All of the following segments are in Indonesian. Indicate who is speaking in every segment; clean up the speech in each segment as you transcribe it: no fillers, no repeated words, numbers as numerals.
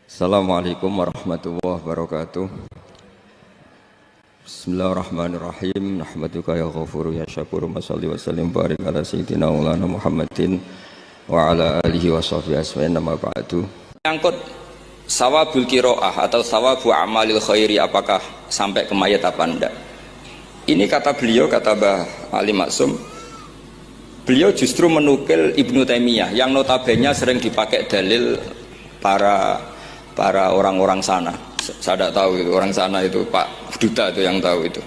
Speaker 1: Assalamualaikum warahmatullahi wabarakatuh. Bismillahirrahmanirrahim. Nahmaduka ya ghafuru ya syakuru. Masalli wa sallim barik ala sayyidina maulana Muhammadin wa ala alihi wa sahbihi asma'in nama ba'du. Nyangkut sawabul kiro'ah atau sawabu amalil khairi, apakah sampai ke mayat apa enggak? Ini kata beliau, kata Mbah Ali Maksum, beliau justru menukil Ibnu Taimiyah yang notabene sering dipakai dalil para orang-orang sana. Saya tidak tahu itu orang sana, itu Pak Duta itu yang tahu itu.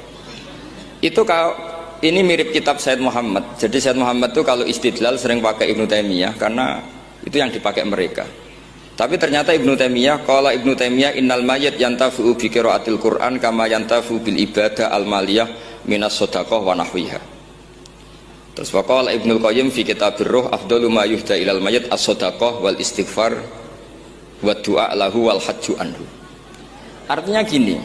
Speaker 1: Itu kalau ini mirip kitab Said Muhammad. Jadi Said Muhammad itu kalau istidlal sering pakai Ibnu Taimiyah karena itu yang dipakai mereka. Tapi ternyata Ibnu Taimiyah, qala Ibnu Taimiyah innal mayyit yantafu bi qiraatil Qur'an kama yantafu bil ibadah al maliyah minas shadaqah wa nahwiha. Terus waqala Ibnu Qayyim fi kitabir ruh afdalu ma yuhda ilal mayyit as-shadaqah wal istighfar wa du'a lahu wal hajju anhu. Artinya gini,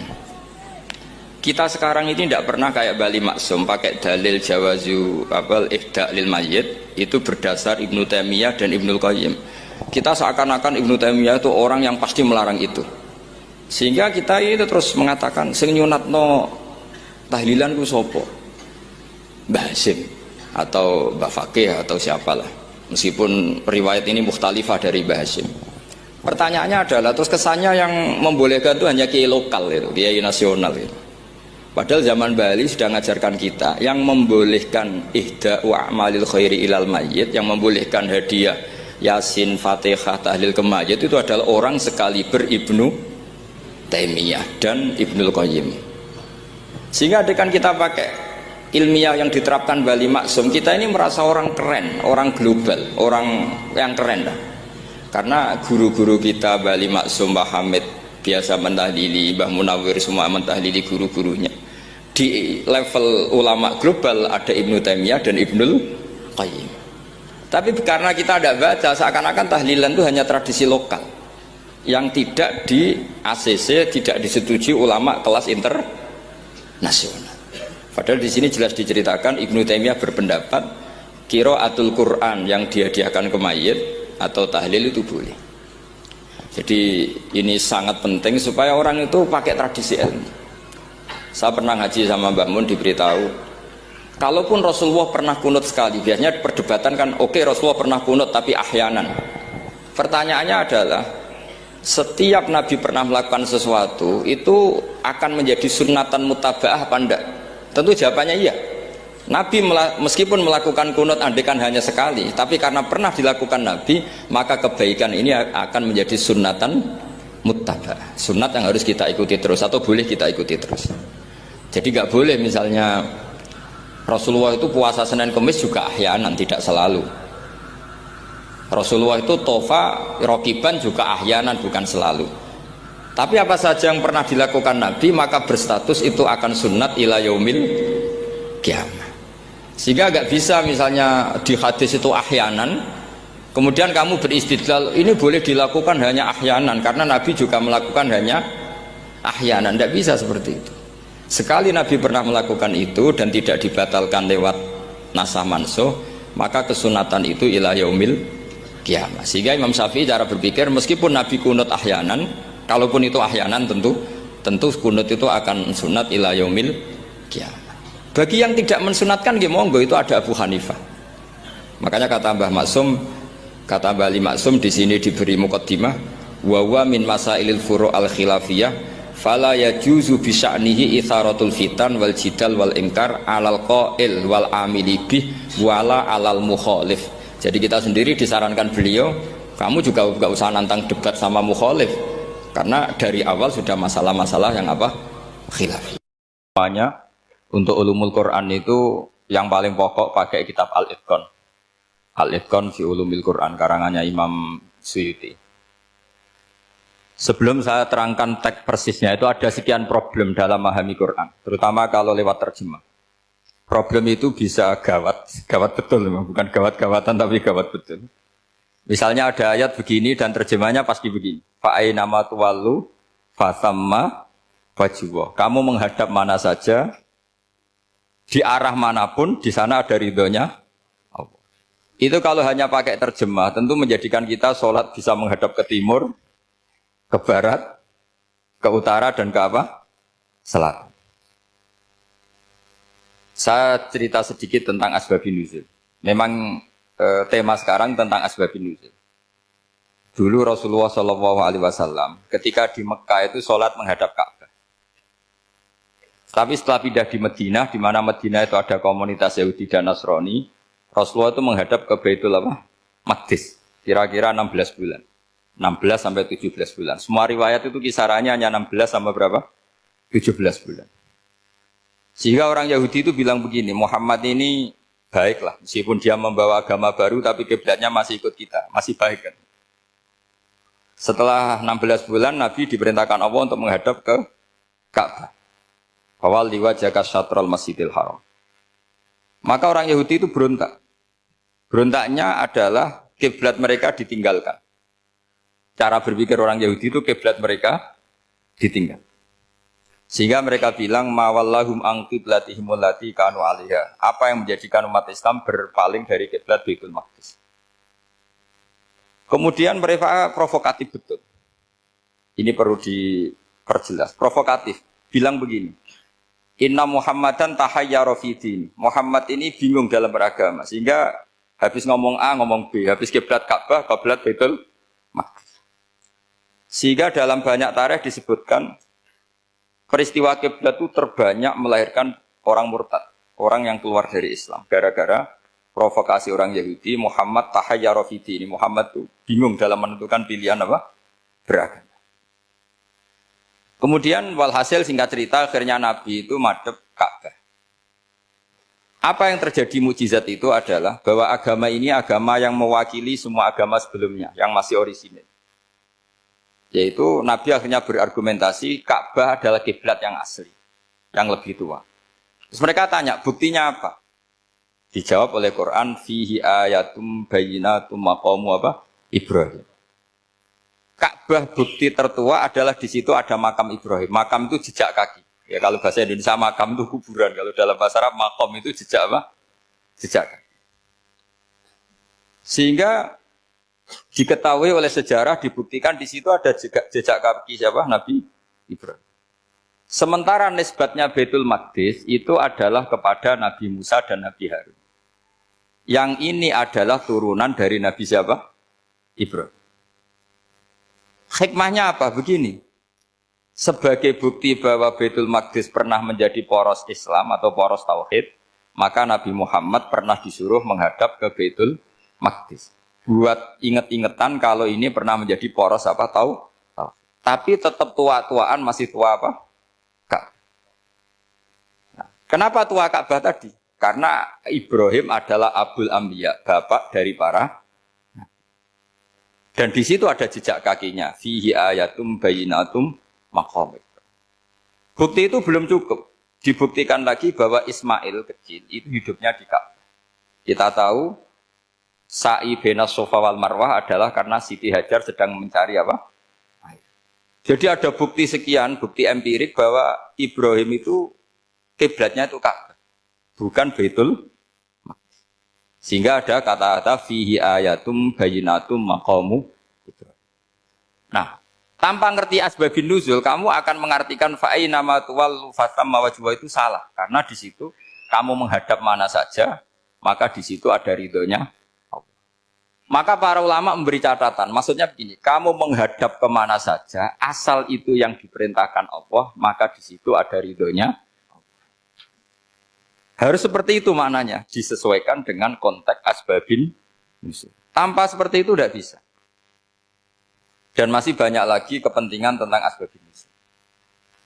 Speaker 1: kita sekarang ini tidak pernah kayak Bali Maksum pakai dalil jawazu abal ihda lil mayyit itu berdasar Ibnu Taimiyah dan Ibnu Qayyim. Kita seakan-akan Ibnu Taimiyah itu orang yang pasti melarang itu, sehingga kita itu terus mengatakan sing nyunatno tahlilan ku sopo, Mbah Hasim atau Mbah Fakih atau siapalah, meskipun riwayat ini mukhtalifah dari Mbah Hasim. Pertanyaannya adalah, terus kesannya yang membolehkan itu hanya kiai lokal itu, kiai nasional itu. Padahal zaman Bali sudah mengajarkan kita yang membolehkan ihda wa amalil khairi ilal mayyit, yang membolehkan hadiah Yasin, Fatihah, tahlil ke mayit itu adalah orang sekaliber Ibnu Taimiyah dan Ibnu Qayyim. Sehingga dengan kita pakai ilmiah yang diterapkan Bali Maksum, kita ini merasa orang keren, orang global, orang yang keren dah. Karena guru-guru kita Bali Maksum, Mbah Hamid biasa mentahlili, Mbah Munawir semua mentahlili guru-gurunya. Di level ulama global ada Ibnu Taimiyah dan Ibnu Qayyim. Tapi karena kita tidak baca, seakan-akan tahlilan itu hanya tradisi lokal yang tidak di ACC, tidak disetujui ulama kelas internasional. Padahal di sini jelas diceritakan Ibnu Taimiyah berpendapat qiraatul Quran yang dihadiahkan ke mayit atau tahlil itu boleh. Jadi ini sangat penting supaya orang itu pakai tradisi ilmu. Saya pernah ngaji sama Mbak Mun, diberitahu kalaupun Rasulullah pernah kunut sekali, biasanya perdebatan kan oke, Rasulullah pernah kunut tapi ahyanan. Pertanyaannya adalah setiap Nabi pernah melakukan sesuatu itu akan menjadi sunnatan mutaba'ah apa enggak? Tentu jawabannya iya. Nabi meskipun melakukan kunut andekan hanya sekali, tapi karena pernah dilakukan Nabi, maka kebaikan ini akan menjadi sunnatan muttaba, sunat yang harus kita ikuti terus atau boleh kita ikuti terus. Jadi nggak boleh misalnya Rasulullah itu puasa Senin Kemis juga ahyanan, tidak selalu. Rasulullah itu tofa rokiban juga ahyanan, bukan selalu. Tapi apa saja yang pernah dilakukan Nabi maka berstatus itu akan sunat ila yaumil qiyamah. Sehingga agak bisa misalnya di hadis itu ahyanan, kemudian kamu beristidlal ini boleh dilakukan hanya ahyanan karena Nabi juga melakukan hanya ahyanan. Tidak bisa seperti itu. Sekali Nabi pernah melakukan itu dan tidak dibatalkan lewat nasah mansuh, maka kesunatan itu ila yaumil qiyamah. Sehingga Imam Syafi'i cara berpikir meskipun Nabi kunut ahyanan, kalaupun itu ahyanan tentu kunut itu akan sunat ila yaumil qiyamah. Bagi yang tidak mensunatkan monggo, itu ada Abu Hanifah. Makanya kata Mbah Maksum, kata Mbah Ali Maksum di sini diberi muqaddimah, wa wa min masailil furu' al khilafiyah fala yajuzu bi sya'nihi itharatul fitan wal jidal wal ingkar alal qail wal amili bih wala alal mukhalif. Jadi kita sendiri disarankan beliau, kamu juga enggak usah nantang debat sama mukhalif karena dari awal sudah masalah-masalah yang apa? Khilafiyah. Semuanya untuk ulumul Quran itu yang paling pokok pakai kitab Al-Itqan. Al-Itqan fi ulumil Quran karangannya Imam Suyuti. Sebelum saya terangkan teks persisnya, itu ada sekian problem dalam memahami Quran, terutama kalau lewat terjemah. Problem itu bisa gawat betul, bukan gawat-gawatan tapi gawat betul. Misalnya ada ayat begini dan terjemahnya pasti begini. Fa'ainama tuwallu fasamma wajhuwah. Kamu menghadap mana saja, di arah manapun, di sana ada ridhonya Allah. Itu kalau hanya pakai terjemah, tentu menjadikan kita sholat bisa menghadap ke timur, ke barat, ke utara, dan ke apa? Selatan. Saya cerita sedikit tentang asbabun nuzul. Memang tema sekarang tentang asbabun nuzul. Dulu Rasulullah SAW ketika di Mekah itu sholat menghadap Ka'bah. Tapi setelah pindah di Madinah, di mana Madinah itu ada komunitas Yahudi dan Nasrani, Rasulullah itu menghadap ke Baitul Maqdis. Kira-kira 16 bulan. 16 sampai 17 bulan. Semua riwayat itu kisarannya hanya 16 sampai berapa? 17 bulan. Sehingga orang Yahudi itu bilang begini, Muhammad ini baiklah, meskipun dia membawa agama baru, tapi kiblatnya masih ikut kita, masih baik kan. Setelah 16 bulan, Nabi diperintahkan Allah untuk menghadap ke Ka'bah. Awal liwajaka syatrul masjidil haram. Maka orang Yahudi itu berontak. Berontaknya adalah kiblat mereka ditinggalkan. Cara berpikir orang Yahudi itu kiblat mereka ditinggal. Sehingga mereka bilang mawallahum an qiblatihim allati kanu 'alaiha. Apa yang menjadikan umat Islam berpaling dari kiblat Baitul Maqdis. Kemudian mereka provokatif betul. Ini perlu diperjelas. Provokatif. Bilang begini. Inna Muhammadan tahayyara fi din. Muhammad ini bingung dalam beragama. Sehingga habis ngomong A, ngomong B. Habis kiblat Ka'bah, kiblat Baitul Maqdis. Sehingga dalam banyak tarikh disebutkan peristiwa kiblat itu terbanyak melahirkan orang murtad, orang yang keluar dari Islam. Gara-gara provokasi orang Yahudi, Muhammad tahayyara fi din. Muhammad itu bingung dalam menentukan pilihan apa? Beragama. Kemudian walhasil singkat cerita akhirnya Nabi itu madhep Ka'bah. Apa yang terjadi mukjizat itu adalah bahwa agama ini agama yang mewakili semua agama sebelumnya yang masih orisinil. Yaitu Nabi akhirnya berargumentasi Ka'bah adalah kiblat yang asli, yang lebih tua. Terus mereka tanya, buktinya apa? Dijawab oleh Quran, fihi ayatum bayyinatum maqamu apa? Ibrahim. Ka'bah bukti tertua adalah di situ ada makam Ibrahim. Makam itu jejak kaki. Ya kalau bahasa Indonesia makam itu kuburan. Kalau dalam bahasa Arab makom itu jejak apa? Jejak kaki. Sehingga diketahui oleh sejarah dibuktikan di situ ada jejak kaki siapa? Nabi Ibrahim. Sementara nisbatnya Baitul Maqdis itu adalah kepada Nabi Musa dan Nabi Harun. Yang ini adalah turunan dari Nabi siapa? Ibrahim. Hikmahnya apa? Begini, sebagai bukti bahwa Baitul Maqdis pernah menjadi poros Islam atau poros Tauhid, maka Nabi Muhammad pernah disuruh menghadap ke Baitul Maqdis. Buat inget-ingetan kalau ini pernah menjadi poros apa? Tauhid. Tapi tetap tua-tuaan masih tua apa? Ka'bah. Nah, kenapa tua Ka'bah tadi? Karena Ibrahim adalah Abul Anbiya, bapak dari para. Dan di situ ada jejak kakinya. Fihi ayatum bayyinatum maqam. Bukti itu belum cukup. Dibuktikan lagi bahwa Ismail kecil itu hidupnya di Ka'bah. Kita tahu sa'i baina Safa wal Marwah adalah karena Siti Hajar sedang mencari apa? Air. Jadi ada bukti sekian, bukti empirik bahwa Ibrahim itu kiblatnya itu Ka'bah, bukan Baitul. Sehingga ada kata-kata fihi ayatum bayyinatum maqamu. Nah, tanpa ngerti asbabun nuzul, kamu akan mengartikan fa'ina ma tuwallu fatamma wajhu itu salah. Karena di situ kamu menghadap mana saja, maka di situ ada ridhonya Allah. Maka para ulama memberi catatan, maksudnya begini, kamu menghadap kemana saja, asal itu yang diperintahkan Allah, maka di situ ada ridhonya. Harus seperti itu maknanya, disesuaikan dengan konteks asbabun nuzul. Tanpa seperti itu tidak bisa. Dan masih banyak lagi kepentingan tentang asbabun nuzul.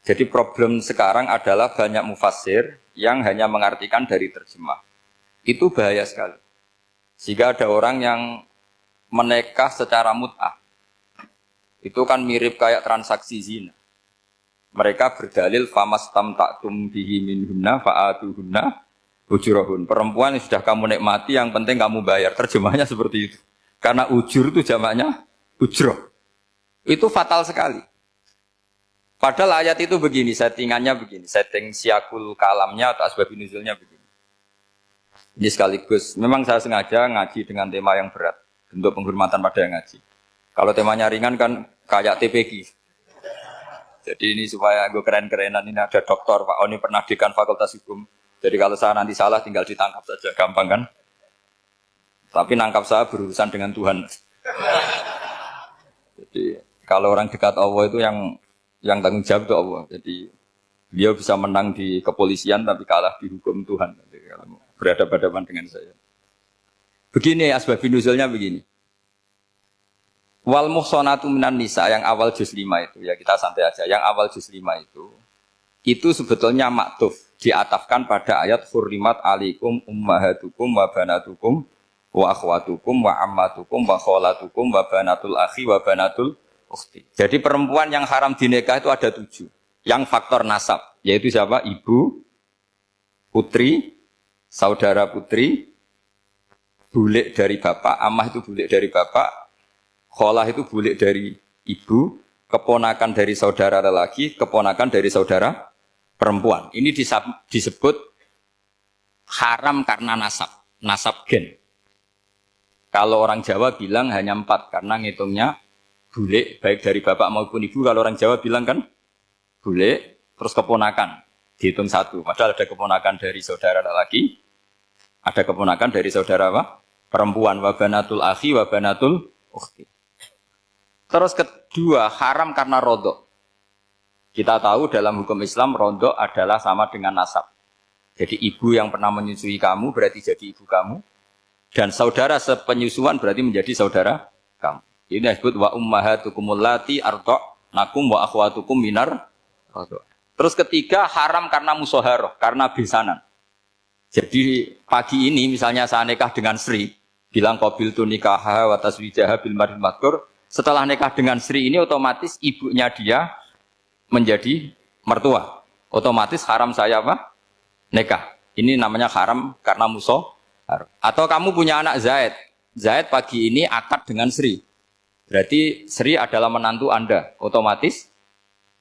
Speaker 1: Jadi problem sekarang adalah banyak mufassir yang hanya mengartikan dari terjemah. Itu bahaya sekali. Sehingga ada orang yang menikah secara mut'ah. Itu kan mirip kayak transaksi zina. Mereka berdalil famastamta'tum bihi minhunna fa'atuhunna ujurahun. Perempuan yang sudah kamu nikmati yang penting kamu bayar. Terjemahnya seperti itu. Karena ujur itu jamaknya ujroh. Itu fatal sekali. Padahal ayat itu begini, settingannya begini, setting siakul kalamnya atau asbabun nuzulnya begini. Ini sekaligus, memang saya sengaja ngaji dengan tema yang berat, bentuk penghormatan pada yang ngaji. Kalau temanya ringan kan kayak TPG, Jadi ini supaya gue keren-kerenan, ini ada doktor Pak Oni pernah dekan Fakultas Hukum. Jadi kalau saya nanti salah tinggal ditangkap saja, gampang kan? Tapi nangkap saya berurusan dengan Tuhan. Jadi kalau orang dekat Allah itu yang tanggung jawab itu Allah. Jadi beliau bisa menang di kepolisian tapi kalah di hukum Tuhan. Jadi, kalau berhadapan-hadapan dengan saya. Begini asbabun nuzulnya begini. Wal muhsanatu minan nisa yang awal juz 5 itu ya kita santai aja. Yang awal juz 5 itu sebetulnya maktuf diatafkan pada ayat hurrimat alaikum ummahatukum wa banatukum wa akhwatukum wa ammatukum wa kholatukum wa banatul akhi wa banatul ukhti. Jadi perempuan yang haram dinikah itu ada 7. Yang faktor nasab yaitu siapa? Ibu, putri, saudara putri, bulik dari bapak, amah itu bulik dari bapak, kholah itu bulik dari ibu, keponakan dari saudara lelaki, keponakan dari saudara perempuan. Ini disebut haram karena nasab gen. Kalau orang Jawa bilang hanya 4 karena ngitungnya bulik baik dari bapak maupun ibu. Kalau orang Jawa bilang kan bulik terus keponakan dihitung 1. Padahal ada keponakan dari saudara lelaki, ada keponakan dari saudara apa? Perempuan. Wa banatul akhi wa banatul ukhti. Terus kedua, haram karena rodok. Kita tahu dalam hukum Islam, rodok adalah sama dengan nasab. Jadi ibu yang pernah menyusui kamu berarti jadi ibu kamu. Dan saudara sepenyusuan berarti menjadi saudara kamu. Ini disebut wa ummahatukumul lati arda'nakum wa akhwatukum minar rodok. Terus ketiga, haram karena musoharoh, karena besanan. Jadi pagi ini misalnya saya nikah dengan Sri, bilang qabil tu nikaha wa taswijaha bil maril madkur. Setelah nikah dengan Sri ini otomatis ibunya dia menjadi mertua. Otomatis haram saya apa? Nikah. Ini namanya haram karena musohar. Atau kamu punya anak Zaid. Zaid pagi ini akad dengan Sri. Berarti Sri adalah menantu Anda. Otomatis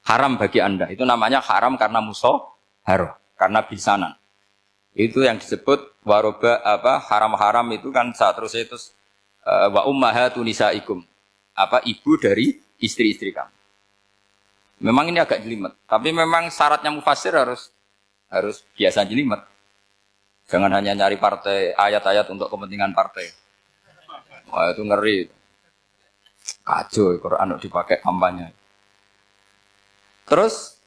Speaker 1: haram bagi Anda. Itu namanya haram karena musohar. Karena bisanan. Itu yang disebut waroba apa haram-haram itu kan saat terus itu wa ummahatu nisaikum. Apa ibu dari istri-istri kamu. Memang ini agak jelimet, tapi memang syaratnya mufassir harus biasa jelimet. Jangan hanya nyari partai ayat-ayat untuk kepentingan partai. Wah itu ngeri. Kacau Quran dipakai kampanye. Terus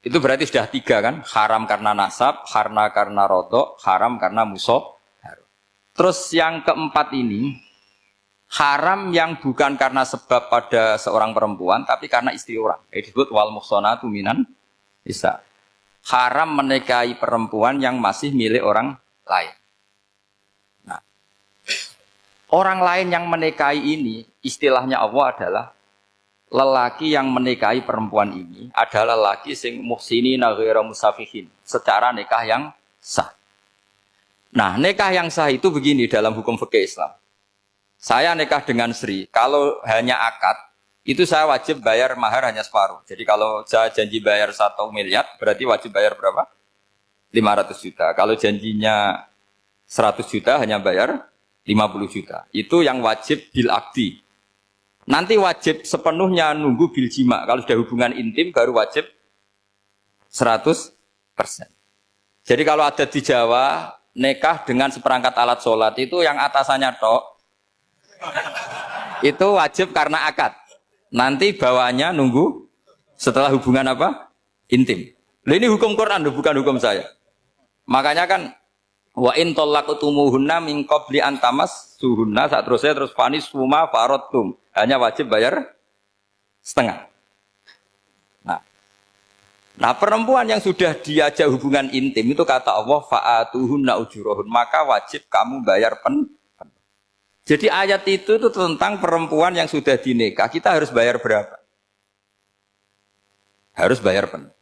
Speaker 1: itu berarti sudah 3 kan? Haram karena nasab, karena rodok, haram karena musoh. Terus yang keempat ini haram yang bukan karena sebab pada seorang perempuan, tapi karena istri orang. Itu disebut wal muhsanatu minan nisa. Haram menikahi perempuan yang masih milik orang lain. Nah, orang lain yang menikahi ini, istilahnya Allah adalah lelaki yang menikahi perempuan ini adalah lelaki sing muhsinina ghairu musafihin, secara nikah yang sah. Nah, nikah yang sah itu begini dalam hukum fikih Islam. Saya nikah dengan Sri, kalau hanya akad, itu saya wajib bayar mahar hanya separuh. Jadi kalau saya janji bayar 1 miliar, berarti wajib bayar berapa? 500 juta. Kalau janjinya 100 juta, hanya bayar 50 juta. Itu yang wajib bil akdi. Nanti wajib sepenuhnya nunggu bil jima. Kalau sudah hubungan intim, baru wajib 100%. Jadi kalau ada di Jawa, nikah dengan seperangkat alat sholat, itu yang atasannya tok, itu wajib karena akad. Nanti bawahnya nunggu setelah hubungan apa? Intim. Nah, ini hukum Quran, bukan hukum saya. Makanya kan wa in talaqtumuhunna min qabli an tamassuhunna saat terus fanis suma faradtum. Hanya wajib bayar setengah. Nah, perempuan yang sudah diajak hubungan intim itu kata Allah fa'atuhunna ujurahun, maka wajib kamu bayar penuh. Jadi ayat itu tentang perempuan yang sudah dinikah, kita harus bayar berapa? Harus bayar penuh.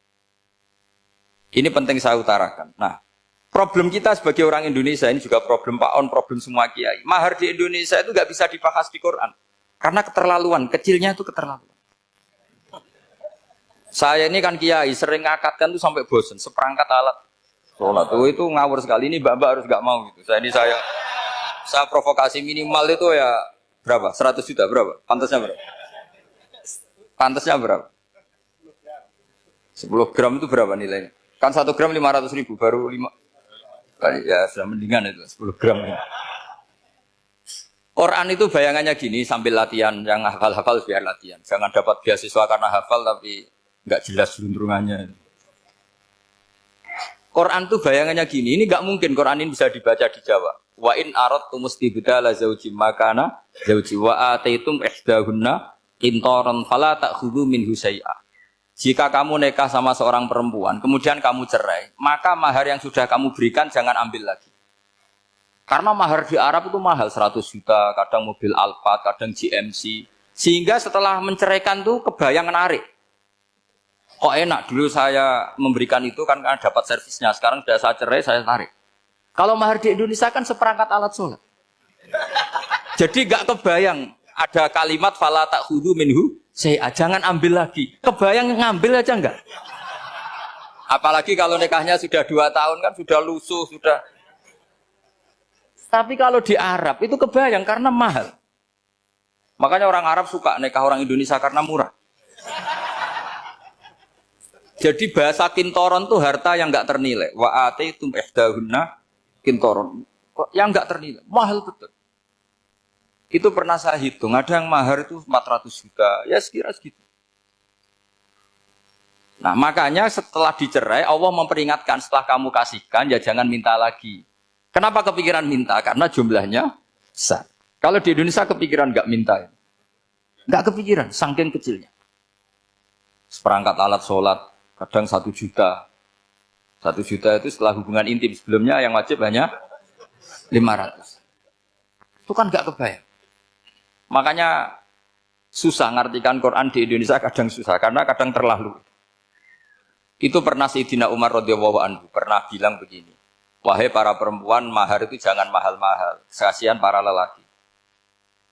Speaker 1: Ini penting saya utarakan. Nah, problem kita sebagai orang Indonesia, ini juga problem Pak On, problem semua kiai. Mahar di Indonesia itu nggak bisa dibahas di Quran. Karena keterlaluan, kecilnya itu keterlaluan. Saya ini kan kiai, sering ngakatkan tuh sampai bosan, seperangkat alat sholat. Itu ngawur sekali, ini mbak-mbak harus nggak mau gitu. Saya provokasi minimal itu ya berapa? 100 juta berapa? Pantasnya berapa? Pantasnya berapa? 10 gram itu berapa nilainya? Kan 1 gram 500.000 baru 5. Ya sudah mendingan itu 10 gram. Quran itu bayangannya gini sambil latihan, yang hafal-hafal biar latihan. Jangan dapat beasiswa karena hafal tapi nggak jelas lunturungannya. Quran itu bayangannya gini, ini nggak mungkin Quran ini bisa dibaca di Jawa. Wa in aradtum istibdala zaujim makana zauji wa ataitum ihdahunna qintaran fala ta'khudhu minhu syai'a. Jika kamu nikah sama seorang perempuan, kemudian kamu cerai, maka mahar yang sudah kamu berikan jangan ambil lagi. Karena mahar di Arab itu mahal, 100 juta, kadang mobil Alphard, kadang GMC. Sehingga setelah menceraikan tuh kebayang menarik. Kok enak, dulu saya memberikan itu kan karena dapat servisnya, sekarang sudah saya cerai, saya tarik. Kalau mahar di Indonesia kan seperangkat alat sholat. Jadi gak kebayang ada kalimat fala ta'khudhu minhu syai'a, jangan ambil lagi. Kebayang ngambil aja enggak? Apalagi kalau nikahnya sudah 2 tahun kan sudah lusuh, sudah. Tapi kalau di Arab itu kebayang karena mahal. Makanya orang Arab suka nikah orang Indonesia karena murah. Jadi bahasa kintoron itu harta yang enggak ternilai. Wa ataitum ihdahunna kintoron. Yang enggak ternilai, mahal betul. Itu pernah saya hitung, ada yang mahar itu 400 juta, ya sekira segitu. Nah makanya setelah dicerai, Allah memperingatkan setelah kamu kasihkan, ya jangan minta lagi. Kenapa kepikiran minta? Karena jumlahnya besar. Kalau di Indonesia kepikiran nggak minta, ya? Nggak kepikiran, saking kecilnya. Seperangkat alat sholat, kadang 1 juta. 1 juta itu setelah hubungan intim, sebelumnya yang wajib hanya 500. Itu kan nggak kebayang. Makanya susah ngartikan Quran di Indonesia, kadang susah, karena kadang terlalu. Itu pernah Sayyidina Umar radhiyallahu anhu pernah bilang begini. Wahai para perempuan, mahar itu jangan mahal-mahal. Kasihan para lelaki.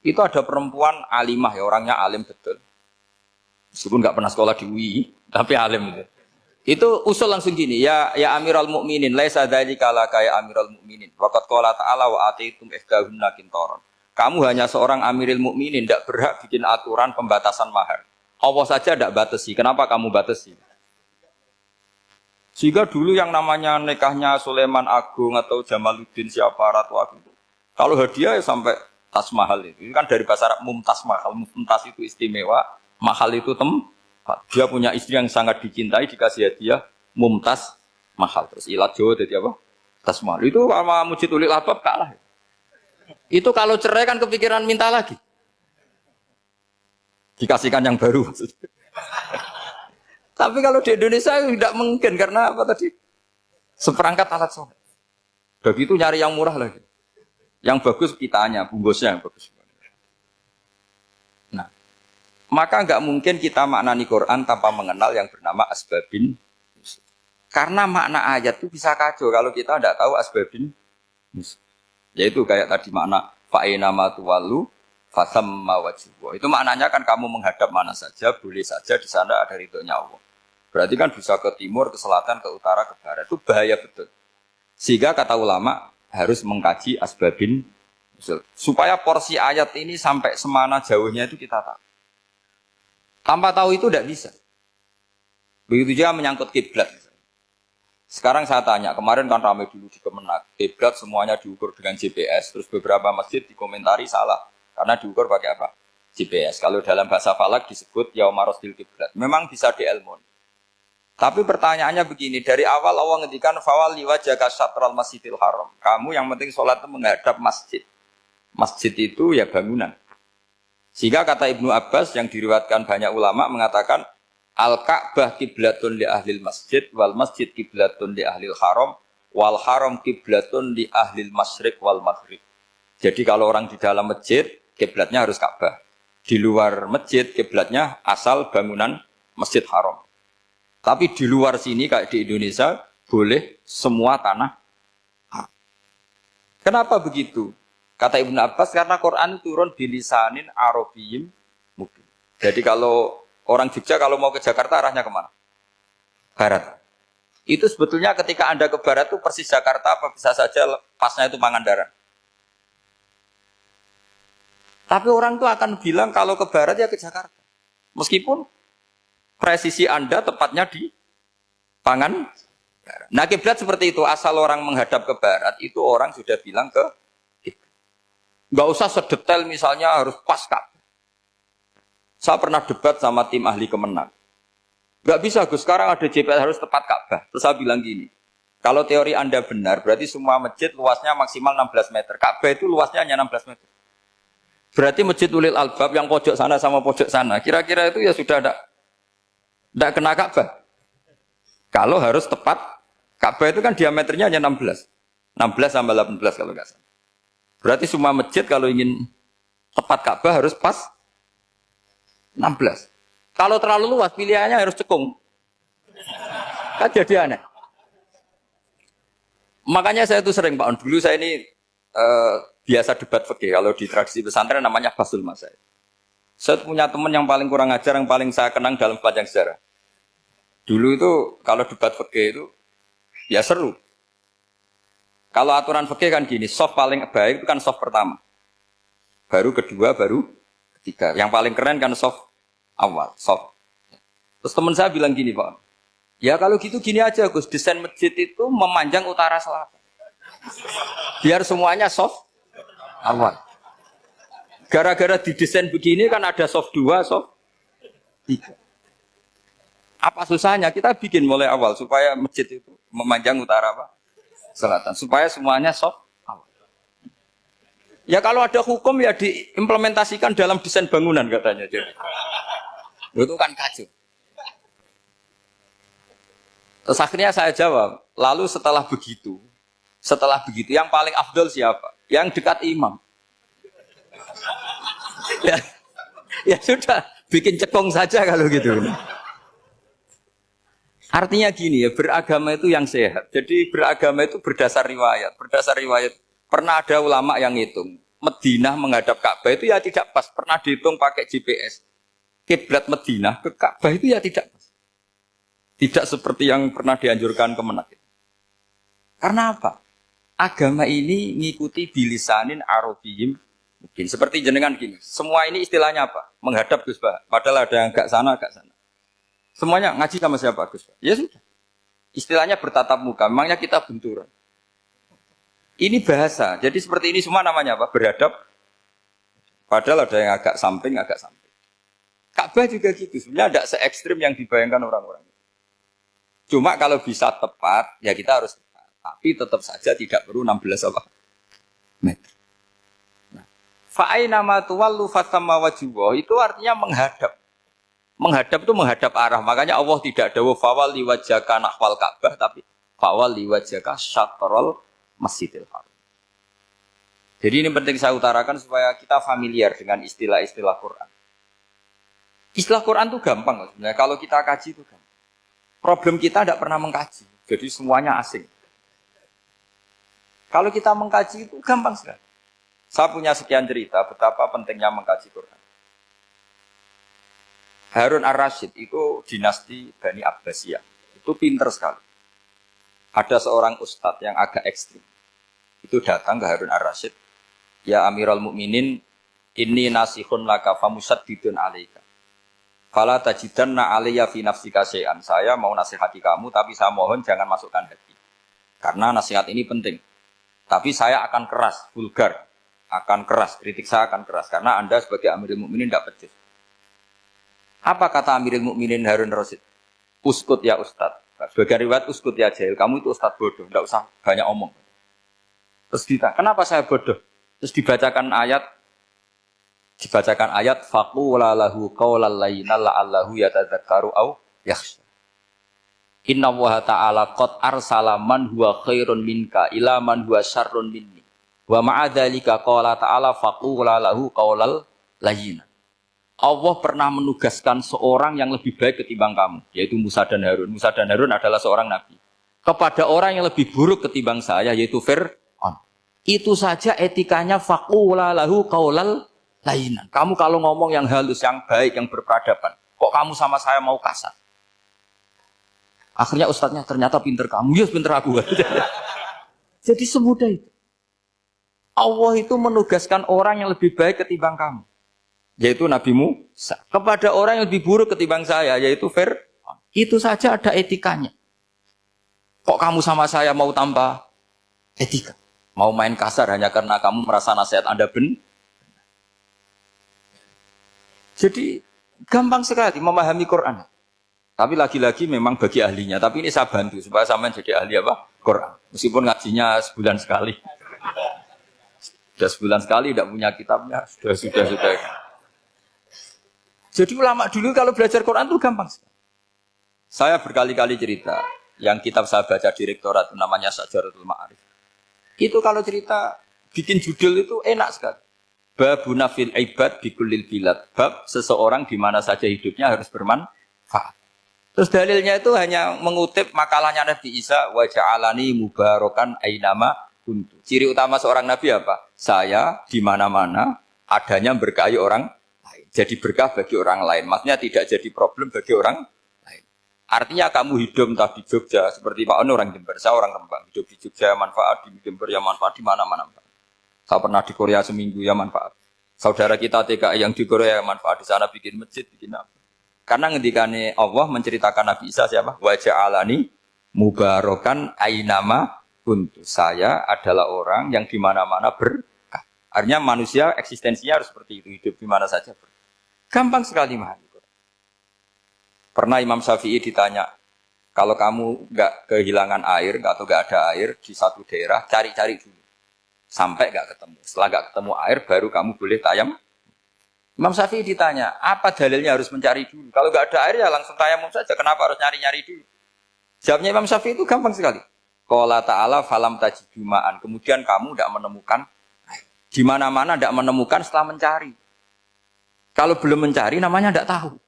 Speaker 1: Itu ada perempuan alimah, ya orangnya alim betul. Meskipun nggak pernah sekolah di UI, tapi alim itu. Itu usul langsung gini, ya Amirul Mukminin, laisa dzalika laka ya Amirul Mukminin. Waqad qala ta'ala wa ataitum ihdahunna qintaran. Kamu hanya seorang Amirul Mukminin, tidak berhak bikin aturan pembatasan mahar. Allah saja tidak batasi. Kenapa kamu batasi? Sehingga dulu yang namanya nikahnya Sulaiman Agung atau Jamaluddin siapa Ratu Agung, kalau hadiah ya sampai tas mahal itu. Ini kan dari bahasa Arab mumtaz mahal. Mumtaz itu istimewa, mahal itu tempat. Dia punya istri yang sangat dicintai, dikasih hadiah mumtaz mahal. Terus ilat Jawa jadi apa? Tas mahal. Itu sama Mujid Ulil Albab kalah. Itu kalau cerai kan kepikiran minta lagi. Dikasihkan yang baru maksudnya. Tapi kalau di Indonesia tidak mungkin karena apa tadi? Seperangkat alat sholat. Begitu nyari yang murah lagi. Yang bagus kitanya, bungkusnya yang bagus. Nah, maka nggak mungkin kita maknani Quran tanpa mengenal yang bernama asbabin. Karena makna ayat itu bisa kacau kalau kita tidak tahu asbabin. Yaitu kayak tadi makna fa'ina matuwalu fasamma wajibwa. Itu maknanya kan kamu menghadap mana saja, boleh saja di sana ada ridhonya Allah. Berarti kan bisa ke timur, ke selatan, ke utara, ke barat. Itu bahaya betul. Sehingga kata ulama harus mengkaji asbabin supaya porsi ayat ini sampai semana jauhnya itu kita tahu. Tanpa tahu itu tidak bisa. Begitu juga menyangkut kiblat. Sekarang saya tanya, kemarin kan ramai dulu di Kemenak, kiblat semuanya diukur dengan GPS, terus beberapa masjid dikomentari salah. Karena diukur pakai apa? GPS. Kalau dalam bahasa falak disebut yaumarosdil kiblat. Memang bisa diilmun. Tapi pertanyaannya begini, dari awal Allah ngendikan fawali wajhaka syatral masjidil haram. Kamu yang penting sholat itu menghadap masjid. Masjid itu ya bangunan. Sehingga kata Ibnu Abbas yang diriwayatkan banyak ulama mengatakan al-Ka'bah kiblatun li ahlil masjid wal masjid kiblatun li ahlil haram wal haram kiblatun li ahlil masyriq wal maghrib. Jadi kalau orang di dalam masjid kiblatnya harus Ka'bah. Di luar masjid kiblatnya asal bangunan Masjid Haram. Tapi di luar sini kayak di Indonesia boleh semua tanah. Kenapa begitu? Kata Ibnu Abbas karena Quran turun bilisanin Arabiyyin mubin. Jadi kalau orang Jogja kalau mau ke Jakarta arahnya kemana? Barat. Itu sebetulnya ketika Anda ke barat itu persis Jakarta apa bisa saja pasnya itu Pangandaran. Tapi orang itu akan bilang kalau ke barat ya ke Jakarta. Meskipun presisi Anda tepatnya di pangan. Nah kiblat seperti itu, asal orang menghadap ke barat itu orang sudah bilang ke kiblat. Nggak usah sedetail misalnya harus pas Ka'bah. Saya pernah debat sama tim ahli Kemenang. Nggak bisa Gus, sekarang ada GPS harus tepat Ka'bah. Terus saya bilang gini, kalau teori Anda benar, berarti semua masjid luasnya maksimal 16 meter. Ka'bah itu luasnya hanya 16 meter. Berarti Masjid Ulil Albab yang pojok sana sama pojok sana, kira-kira itu ya sudah tidak kena Ka'bah. Kalau harus tepat, Ka'bah itu kan diameternya hanya 16. 16 sampai 18 kalau nggak salah. Berarti semua masjid kalau ingin tepat Ka'bah harus pas 16. Kalau terlalu luas, pilihannya harus cekung. Kan jadi aneh. Makanya saya itu sering, Pak On, dulu saya ini biasa debat fikih. Kalau di tradisi pesantren namanya Basul Masail. Saya punya teman yang paling kurang ajar, yang paling saya kenang dalam sepanjang sejarah. Dulu itu kalau debat fikih itu ya seru. Kalau aturan fikih kan gini, soft paling baik itu kan soft pertama. Baru kedua, baru ketiga. Yang paling keren kan soft awal, soft. Terus teman saya bilang gini, Pak. Ya kalau gitu gini aja Gus, desain masjid itu memanjang utara selatan. Biar semuanya soft awal. Gara-gara didesain begini kan ada soft 2, soft 3. Apa susahnya? Kita bikin mulai awal supaya masjid itu memanjang utara apa? Selatan. Supaya semuanya soft awal. Ya kalau ada hukum ya diimplementasikan dalam desain bangunan katanya. Itu kan kacau. Terus akhirnya saya jawab, lalu setelah begitu yang paling afdol siapa? Yang dekat imam. Ya sudah, bikin cekong saja kalau gitu. Artinya gini ya, beragama itu yang sehat. Jadi beragama itu berdasar riwayat. Berdasar riwayat, pernah ada ulama yang hitung. Madinah menghadap Ka'bah itu ya tidak pas. Pernah dihitung pakai GPS. Kiblat Madinah ke Ka'bah itu ya tidak pas. Tidak seperti yang pernah dianjurkan Kemenak. Karena apa? Agama ini ngikuti bilisanin arabiyim. Mungkin seperti jenengan gini. Semua ini istilahnya apa? Menghadap Gus Bah. Padahal ada yang agak sana, agak sana. Semuanya ngaji sama siapa Gus Bah? Ya sudah. Istilahnya bertatap muka. Memangnya kita benturan. Ini bahasa. Jadi seperti ini semua namanya apa? Berhadap. Padahal ada yang agak samping, agak samping. Ka'bah juga gitu. Sebenarnya tidak se-ekstrim yang dibayangkan orang-orang. Cuma kalau bisa tepat, ya kita harus tepat. Tapi tetap saja tidak perlu 16 apa? Meter. Nah, fa'aina ma tuwallu fatamma wajhullah itu artinya menghadap. Menghadap itu menghadap arah. Makanya Allah tidak dawuh fawalli wajhaka nahwal Ka'bah, tapi fawalli wajhaka syatrul Masjidil Haram. Jadi ini penting saya utarakan supaya kita familiar dengan istilah-istilah Quran. Istilah Quran itu gampang sebenarnya. Kalau kita kaji itu gampang. Problem kita tidak pernah mengkaji. Jadi semuanya asing. Kalau kita mengkaji itu gampang sekali. Saya punya sekian cerita betapa pentingnya mengkaji Quran. Harun ar-Rasyid itu dinasti Bani Abbasiyah. Itu pinter sekali. Ada seorang ustadz yang agak ekstrim. Itu datang ke Harun ar-Rasyid. Ya Amirul Mukminin, inni nasihun laka famusaddidun alaika. Fala tajidanna alayya fi nafsika syai'an. Saya mau nasihati kamu, tapi saya mohon jangan masukkan hati. Karena nasihat ini penting. Tapi saya akan keras, vulgar. Akan keras, kritik saya akan keras. Karena Anda sebagai Amirul Mukminin tidak becus. Apa kata Amirul Mukminin Harun ar-Rasyid? Uskut ya Ustadz. Sebagai riwayat uskut ya jahil. Kamu itu Ustadz bodoh, tidak usah banyak omong. Terus ditanya, kenapa saya bodoh? Terus dibacakan ayat faqula lahu qaulal layyina la'allahu yatadzakkaru aw yakhsha. Inna Allaha ta'ala qad arsala man huwa khairun minka ila man huwa syarrun minni. Wa ma'a dzalika qala ta'ala faqula lahu qaulal layyina. Allah pernah menugaskan seorang yang lebih baik ketimbang kamu, yaitu Musa dan Harun. Musa dan Harun adalah seorang nabi. Kepada orang yang lebih buruk ketimbang saya, yaitu Fir'aun. Itu saja etikanya faqula lahu qaulal layinan. Kamu kalau ngomong yang halus, yang baik, yang berperadaban, kok kamu sama saya mau kasar? Akhirnya ustadznya ternyata pinter kamu, ya pinter aku. Jadi semudah itu. Allah itu menugaskan orang yang lebih baik ketimbang kamu, yaitu Nabi Musa. Kepada orang yang lebih buruk ketimbang saya, yaitu Fir'aun. Itu saja ada etikanya. Kok kamu sama saya mau tanpa etika? Mau main kasar hanya karena kamu merasa nasihat Anda benar? Jadi gampang sekali memahami Quran. Tapi lagi-lagi memang bagi ahlinya. Tapi ini saya bantu supaya sampean jadi ahli apa? Quran. Meskipun ngajinya sebulan sekali. Sudah sebulan sekali tidak punya kitabnya. Sudah. Jadi ulama dulu kalau belajar Quran itu gampang sekali. Saya berkali-kali cerita. Yang kitab saya baca di rektorat namanya Syajaratul Ma'arif. Itu kalau cerita bikin judul itu enak sekali. Babuna fil ibad bikulil bilad. Bab seseorang di mana saja hidupnya harus bermanfaat. Terus dalilnya itu hanya mengutip makalahnya Nabi Isa wa ja'alani mubarakan ainama kuntu. Ciri utama seorang nabi apa? Saya di mana-mana adanya berkahi orang lain. Jadi berkah bagi orang lain. Maksudnya tidak jadi problem bagi orang lain. Artinya kamu hidup entah di Jogja seperti Pak Ono orang Jember, saya orang Rembang. Hidup di Jogja manfaat, di Jember ya manfaat, di mana-mana. Saya pernah di Korea seminggu ya manfaat. Saudara kita TKI yang di Korea manfaat, di sana bikin masjid, bikin apa. Karena ngendikane Allah menceritakan Nabi Isa siapa? Wa ja'alani mubarakan ainama kuntu. Saya adalah orang yang di mana-mana berkah. Artinya manusia eksistensinya harus seperti itu, hidup di mana saja. Gampang sekali memahami. Pernah Imam Syafi'i ditanya, kalau kamu nggak kehilangan air atau nggak ada air di satu daerah, cari-cari dulu. Sampai nggak ketemu. Setelah nggak ketemu air, baru kamu boleh tayamum. Imam Syafi'i ditanya, apa dalilnya harus mencari dulu? Kalau nggak ada air ya langsung tayamum saja. Kenapa harus nyari-nyari dulu? Jawabnya Imam Syafi'i itu gampang sekali. Qala ta'ala falam tajidu ma'an. Kemudian kamu tidak menemukan air. Di mana-mana tidak menemukan setelah mencari. Kalau belum mencari namanya tidak tahu.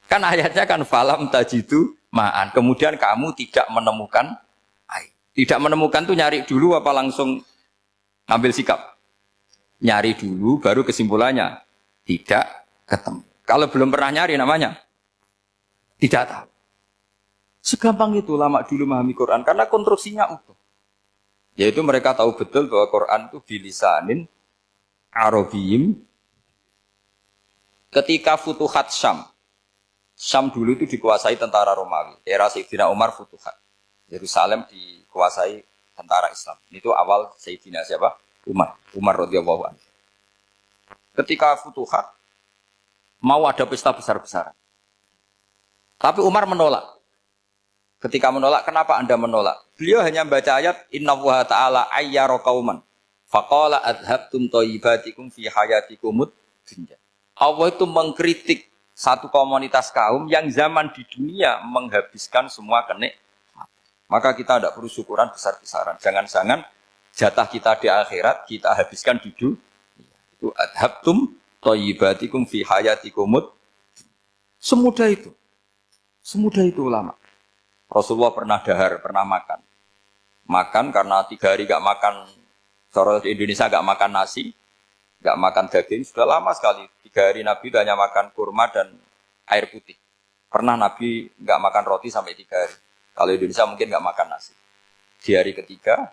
Speaker 1: Kan ayatnya kan falam tajidu ma'an. Kemudian kamu tidak menemukan air. Tidak menemukan tuh nyari dulu apa langsung ambil sikap? Nyari dulu, baru kesimpulannya tidak ketemu. Kalau belum pernah nyari namanya tidak tahu. Segampang itu lama dulu memahami Quran karena konstruksinya utuh. Yaitu mereka tahu betul bahwa Quran itu bilisanin Arabiyim. Ketika Futuhat Syam, Syam dulu itu dikuasai tentara Romawi. Era Sayyidina Umar Futuhat. Yerusalem dikuasai tentara Islam. Itu awal Sayyidina siapa? Umar radhiyallahu anhu. Ketika Futuhat mau ada pesta besar-besaran. Tapi Umar menolak. Ketika menolak, kenapa Anda menolak? Beliau hanya baca ayat innallaha ta'ala ayyara qauman faqala adhabtum thayyibatikum fi hayatikumud dunya. Allah itu mengkritik satu komunitas kaum yang zaman di dunia menghabiskan semua kenikmatan. Maka kita tidak perlu syukuran besar-besaran. Jangan-jangan jatah kita di akhirat kita habiskan di dunia. Itu adhabtum thayyibatikum fi hayatikumud. Semudah itu. Semudah itu ulama. Rasulullah pernah dahar, pernah makan. Makan karena 3 hari gak makan, cara di Indonesia gak makan nasi, gak makan daging, sudah lama sekali. 3 hari Nabi hanya makan kurma dan air putih. Pernah Nabi gak makan roti sampai 3 hari. Kalau Indonesia mungkin gak makan nasi. Di hari ketiga,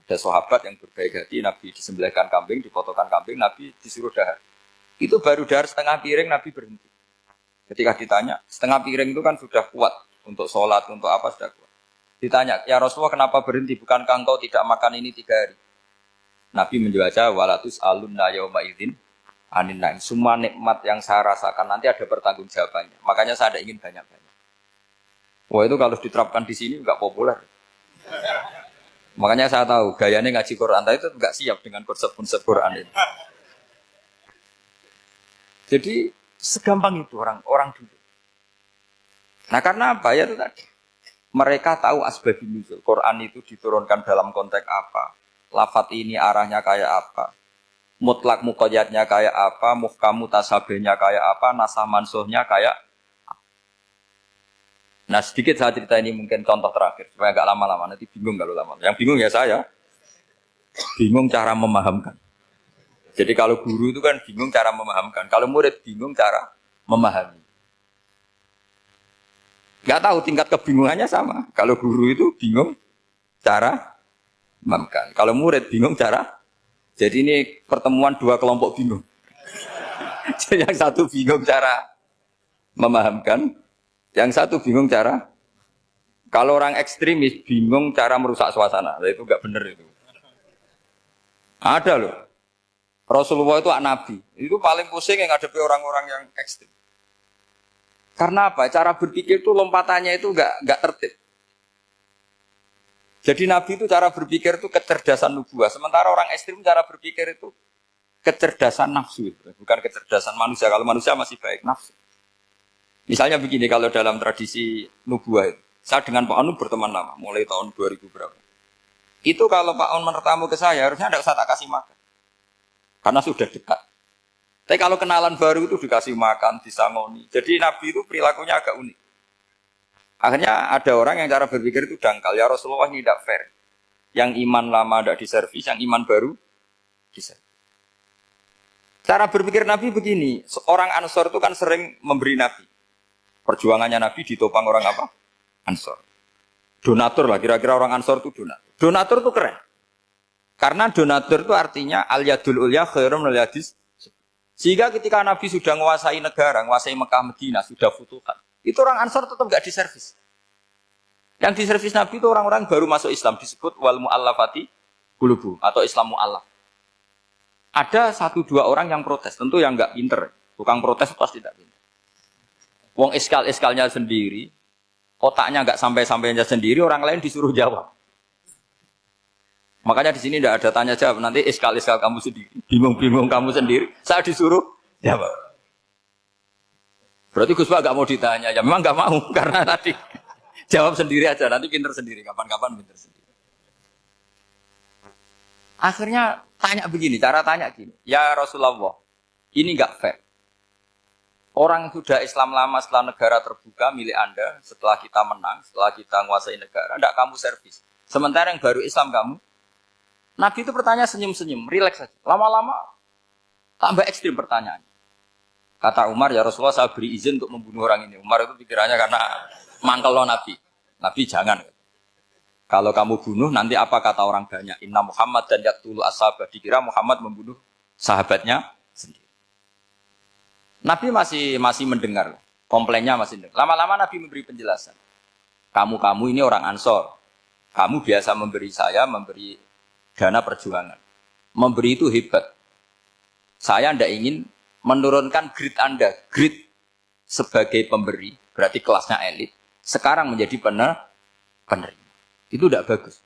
Speaker 1: ada sahabat yang berbaik hati, Nabi disembelihkan kambing, dipotongkan kambing, Nabi disuruh dahar. Itu baru dahar setengah piring, Nabi berhenti. Ketika ditanya, setengah piring itu kan sudah kuat. Untuk sholat, untuk apa sudah kuat. Ditanya, ya Rasulullah kenapa berhenti? Bukankah engkau tidak makan ini 3 hari? Nabi menjawab, walatus alunna yauma idzin anin naim. Semua nikmat yang saya rasakan nanti ada pertanggungjawabannya. Makanya saya tidak ingin banyak-banyak. Wah itu kalau diterapkan di sini nggak populer. Makanya saya tahu gayanya ngaji Quran itu nggak siap dengan konsep-konsep Quran ini. Jadi segampang itu orang dulu. Nah karena apa ya itu tadi. Mereka tahu asbabun nuzul. Quran itu diturunkan dalam konteks apa. Lafaz ini arahnya kayak apa. Mutlak muqayyadnya kayak apa. Muhkam mutasabihnya kayak apa. Nasah mansuhnya kayak apa. Nah sedikit saya cerita ini mungkin contoh terakhir. Supaya agak lama-lama. Nanti bingung kalau lama. Yang bingung ya saya. Bingung cara memahamkan. Jadi kalau guru itu kan bingung cara memahamkan. Kalau murid bingung cara memahami. Nggak tahu tingkat kebingungannya sama. Kalau guru itu bingung cara memahamkan. Kalau murid bingung cara. Jadi ini pertemuan 2 kelompok bingung. Jadi yang satu bingung cara memahamkan. Yang satu bingung cara Kalau orang ekstremis bingung cara merusak suasana, itu nggak benar itu. Ada loh. Rasulullah itu nabi. Itu paling pusing yang ngadepi orang-orang yang ekstrim. Karena apa? Cara berpikir itu lompatannya itu nggak tertib. Jadi nabi itu cara berpikir itu kecerdasan nubuah. Sementara orang ekstrim cara berpikir itu kecerdasan nafsu, bukan kecerdasan manusia. Kalau manusia masih baik nafsu. Misalnya begini, kalau dalam tradisi nubuah itu, saya dengan Pak Anu berteman lama, mulai tahun 2000 berapa. Itu kalau Pak Anu bertamu ke saya, harusnya tidak usah tak kasih makan. Karena sudah dekat. Tapi kalau kenalan baru itu dikasih makan, disangoni. Jadi Nabi itu perilakunya agak unik. Akhirnya ada orang yang cara berpikir itu dangkal. Ya Rasulullah ini tidak fair. Yang iman lama tidak diservis, yang iman baru diservis. Cara berpikir Nabi begini, orang Ansor itu kan sering memberi Nabi. Perjuangannya Nabi ditopang orang apa? Ansor. Donatur lah, kira-kira orang Ansor itu donatur. Donatur itu keren. Karena donatur itu artinya al-yadul ulya khairum minal yadis. Sehingga ketika Nabi sudah menguasai negara, menguasai Mekah Madinah, sudah futuhat. Itu orang Ansor tetap nggak diservis. Yang diservis Nabi itu orang-orang baru masuk Islam, disebut wal mu'allafati qulubu atau Islam mu'allaf. Ada 1-2 orang yang protes, tentu yang nggak pinter. Tukang protes pasti tidak pinter. Wong iskal-iskalnya sendiri, otaknya nggak sampai-sampainya sendiri, orang lain disuruh jawab. Makanya di sini tidak ada tanya jawab. Nanti iskal-iskal kamu sendiri, bingung-bingung kamu sendiri, saya disuruh jawab. Berarti Gus Pak nggak mau ditanya, ya memang nggak mau karena tadi jawab sendiri aja, nanti pinter sendiri, kapan-kapan pinter sendiri. Akhirnya tanya begini, cara tanya gini, ya Rasulullah, ini nggak fair. Orang sudah Islam lama setelah negara terbuka milik Anda, setelah kita menang, setelah kita menguasai negara, tidak kamu servis. Sementara yang baru Islam kamu, Nabi itu bertanya senyum-senyum, rileks saja. Lama-lama tambah ekstrim pertanyaan. Kata Umar, ya Rasulullah saya beri izin untuk membunuh orang ini. Umar itu pikirannya karena mangkel lo Nabi. Nabi jangan. Kalau kamu bunuh, nanti apa kata orang banyak? Inna Muhammad dan yaktulu ashabah. Dikira Muhammad membunuh sahabatnya sendiri. Nabi masih mendengar. Komplainnya masih mendengar. Lama-lama Nabi memberi penjelasan. Kamu ini orang Ansor. Kamu biasa memberi saya, memberi dana perjuangan. Memberi itu hebat. Saya tidak ingin menurunkan grade Anda, grade sebagai pemberi, berarti kelasnya elit, sekarang menjadi penerima. Itu tidak bagus.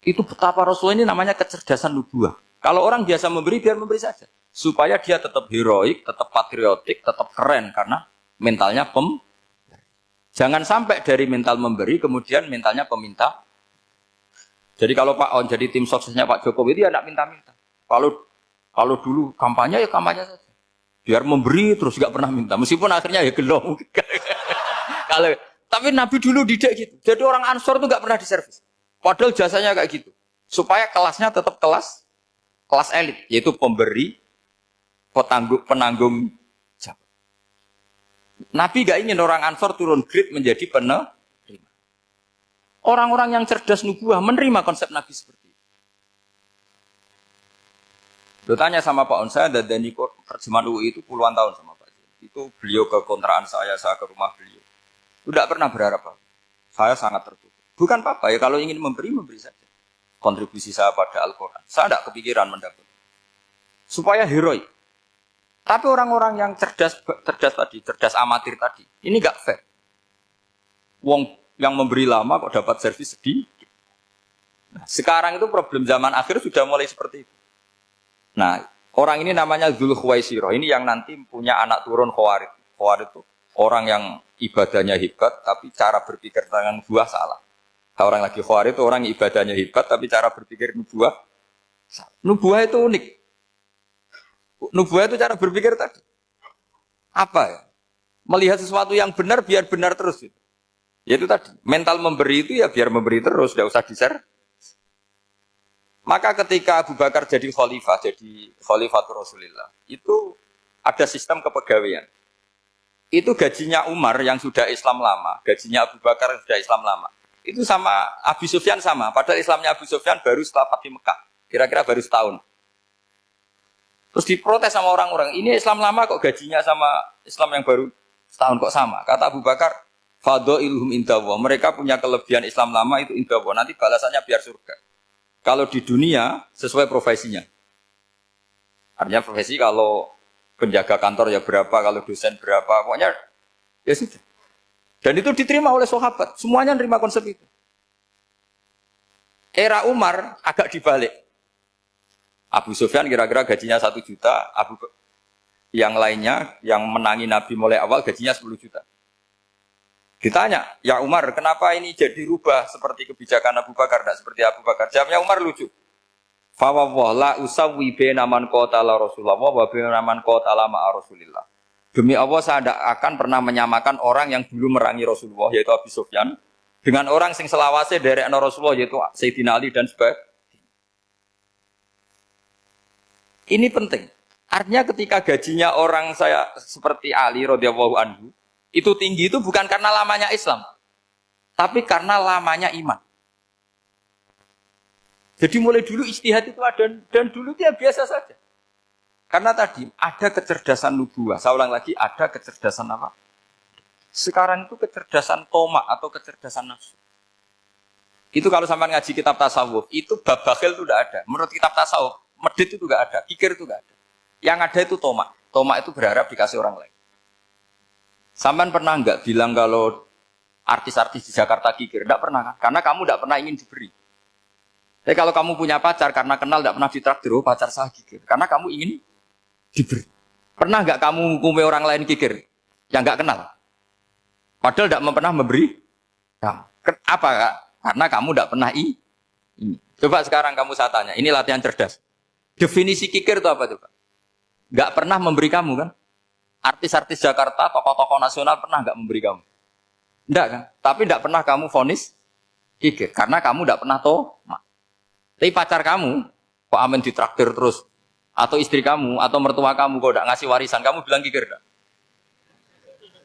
Speaker 1: Itu betapa Rasul ini namanya kecerdasan nubuah. Kalau orang biasa memberi, biar memberi saja. Supaya dia tetap heroik, tetap patriotik, tetap keren, karena mentalnya Jangan sampai dari mental memberi, kemudian mentalnya peminta. Jadi kalau Pak On jadi tim suksesnya Pak Jokowi, dia tidak minta-minta. Kalau dulu kampanye, ya kampanye saja. Biar memberi terus gak pernah minta, meskipun akhirnya ya gelong. Tapi Nabi dulu didik gitu. Jadi orang Ansor itu gak pernah diservis. Padahal jasanya kayak gitu. Supaya kelasnya tetap kelas elit, yaitu pemberi, penanggung jawab. Nabi gak ingin orang Ansor turun grade menjadi penerima. Orang-orang yang cerdas nubuah menerima konsep Nabi seperti itu. Lo tanya sama Pak On, saya dan terjemahan UI itu puluhan tahun sama Pak. Itu beliau ke kontrakan saya ke rumah beliau. Tidak pernah berharap apa. Saya sangat tertutup. Bukan apa-apa ya, kalau ingin memberi saja. Kontribusi saya pada Al-Quran. Saya tidak kepikiran mendapat. Supaya heroik. Tapi orang-orang yang cerdas amatir tadi, ini nggak fair. Wong yang memberi lama kok dapat servis sedikit. Nah, sekarang itu problem zaman akhir sudah mulai seperti itu. Nah, orang ini namanya Dzul Khuwaisirah. Ini yang nanti punya anak turun Khawarij. Khawarij itu orang yang ibadahnya hebat, tapi cara berpikir tentang nubuah salah. Orang lagi Khawarij itu orang yang ibadahnya hebat, tapi cara berpikir nubuah salah. Nubuah itu unik. Nubuah itu cara berpikir tadi. Apa ya? Melihat sesuatu yang benar, biar benar terus. Yaitu tadi, mental memberi itu ya biar memberi terus, tidak usah di-share. Maka ketika Abu Bakar jadi khalifatul Rasulullah, itu ada sistem kepegawaian. Itu gajinya Umar yang sudah Islam lama, gajinya Abu Bakar yang sudah Islam lama. Itu sama Abu Sufyan sama, padahal Islamnya Abu Sufyan baru setelah Fathu Mekah, kira-kira baru setahun. Terus diprotes sama orang-orang, ini Islam lama kok gajinya sama Islam yang baru setahun kok sama. Kata Abu Bakar, Fadailuhum indallah. Mereka punya kelebihan Islam lama itu indallah. Nanti balasannya biar surga. Kalau di dunia sesuai profesinya. Artinya profesi kalau penjaga kantor ya berapa, kalau dosen berapa, pokoknya ya sudah. Dan itu diterima oleh sahabat. Semuanya nerima konsep itu. Era Umar agak dibalik. Abu Sufyan kira-kira gajinya 1 juta, yang lainnya yang menangi Nabi mulai awal gajinya 10 juta. Ditanya, ya Umar, kenapa ini jadi rubah seperti kebijakan Abu Bakar, tidak seperti Abu Bakar? Jawabnya Umar lucu. Fawwah la usawwi baina man qatala Rasulullah wa baina man qatala ma'a Rasulillah. Demi Allah saya tidak akan pernah menyamakan orang yang dulu merangi Rasulullah yaitu Abu Sufyan dengan orang sing selawase dari Rasulullah yaitu Sayyidina Ali dan sebagainya. Ini penting. Artinya ketika gajinya orang saya seperti Ali radhiyallahu anhu itu tinggi itu bukan karena lamanya Islam, tapi karena lamanya iman. Jadi mulai dulu ijtihad itu ada dan dulu dia biasa saja. Karena tadi ada kecerdasan nubuah. Saya ulang lagi, ada kecerdasan apa? Sekarang itu kecerdasan tomak atau kecerdasan nafsu. Itu kalau sampai ngaji kitab tasawuf, itu bab bakhil itu tidak ada. Menurut kitab tasawuf, medit itu tidak ada, kikir itu tidak ada. Yang ada itu tomak. Tomak itu berharap dikasih orang lain. Sampean pernah enggak bilang kalau artis-artis di Jakarta kikir? Enggak pernah kan? Karena kamu enggak pernah ingin diberi. Tapi kalau kamu punya pacar karena kenal enggak pernah ditraktir, oh pacar saya kikir. Karena kamu ingin diberi. Pernah enggak kamu hukumi orang lain kikir yang enggak kenal? Padahal enggak pernah memberi kamu. Apa Kak? Karena kamu enggak pernah ini. Coba sekarang kamu saya tanya, ini latihan cerdas. Definisi kikir itu apa coba? Enggak pernah memberi kamu kan? Artis-artis Jakarta, tokoh-tokoh nasional pernah nggak memberi kamu? Enggak kan? Tapi enggak pernah kamu vonis kikir. Karena kamu enggak pernah tomak. Tapi pacar kamu, kok amin ditraktir terus. Atau istri kamu, atau mertua kamu, kok enggak ngasih warisan, kamu bilang kikir enggak?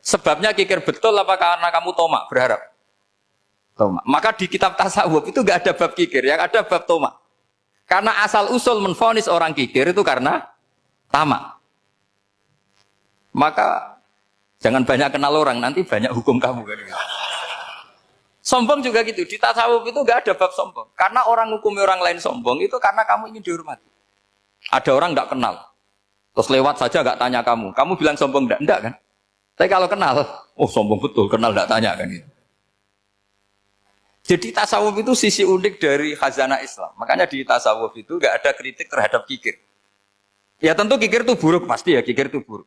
Speaker 1: Sebabnya kikir betul apa karena kamu tomak, berharap? Tomak. Maka di kitab tasawuf itu enggak ada bab kikir, yang ada bab tomak. Karena asal usul menvonis orang kikir itu karena tamak. Maka jangan banyak kenal orang, nanti banyak hukum kamu kan. Sombong juga gitu, di tasawuf itu enggak ada bab sombong. Karena orang hukumi orang lain sombong itu karena kamu ingin dihormati. Ada orang enggak kenal, terus lewat saja enggak tanya kamu bilang sombong enggak kan? Tapi kalau kenal, oh sombong betul, kenal enggak tanya kan gitu. Jadi tasawuf itu sisi unik dari khazanah Islam. Makanya di tasawuf itu enggak ada kritik terhadap kikir. Ya tentu kikir itu buruk, pasti ya kikir itu buruk.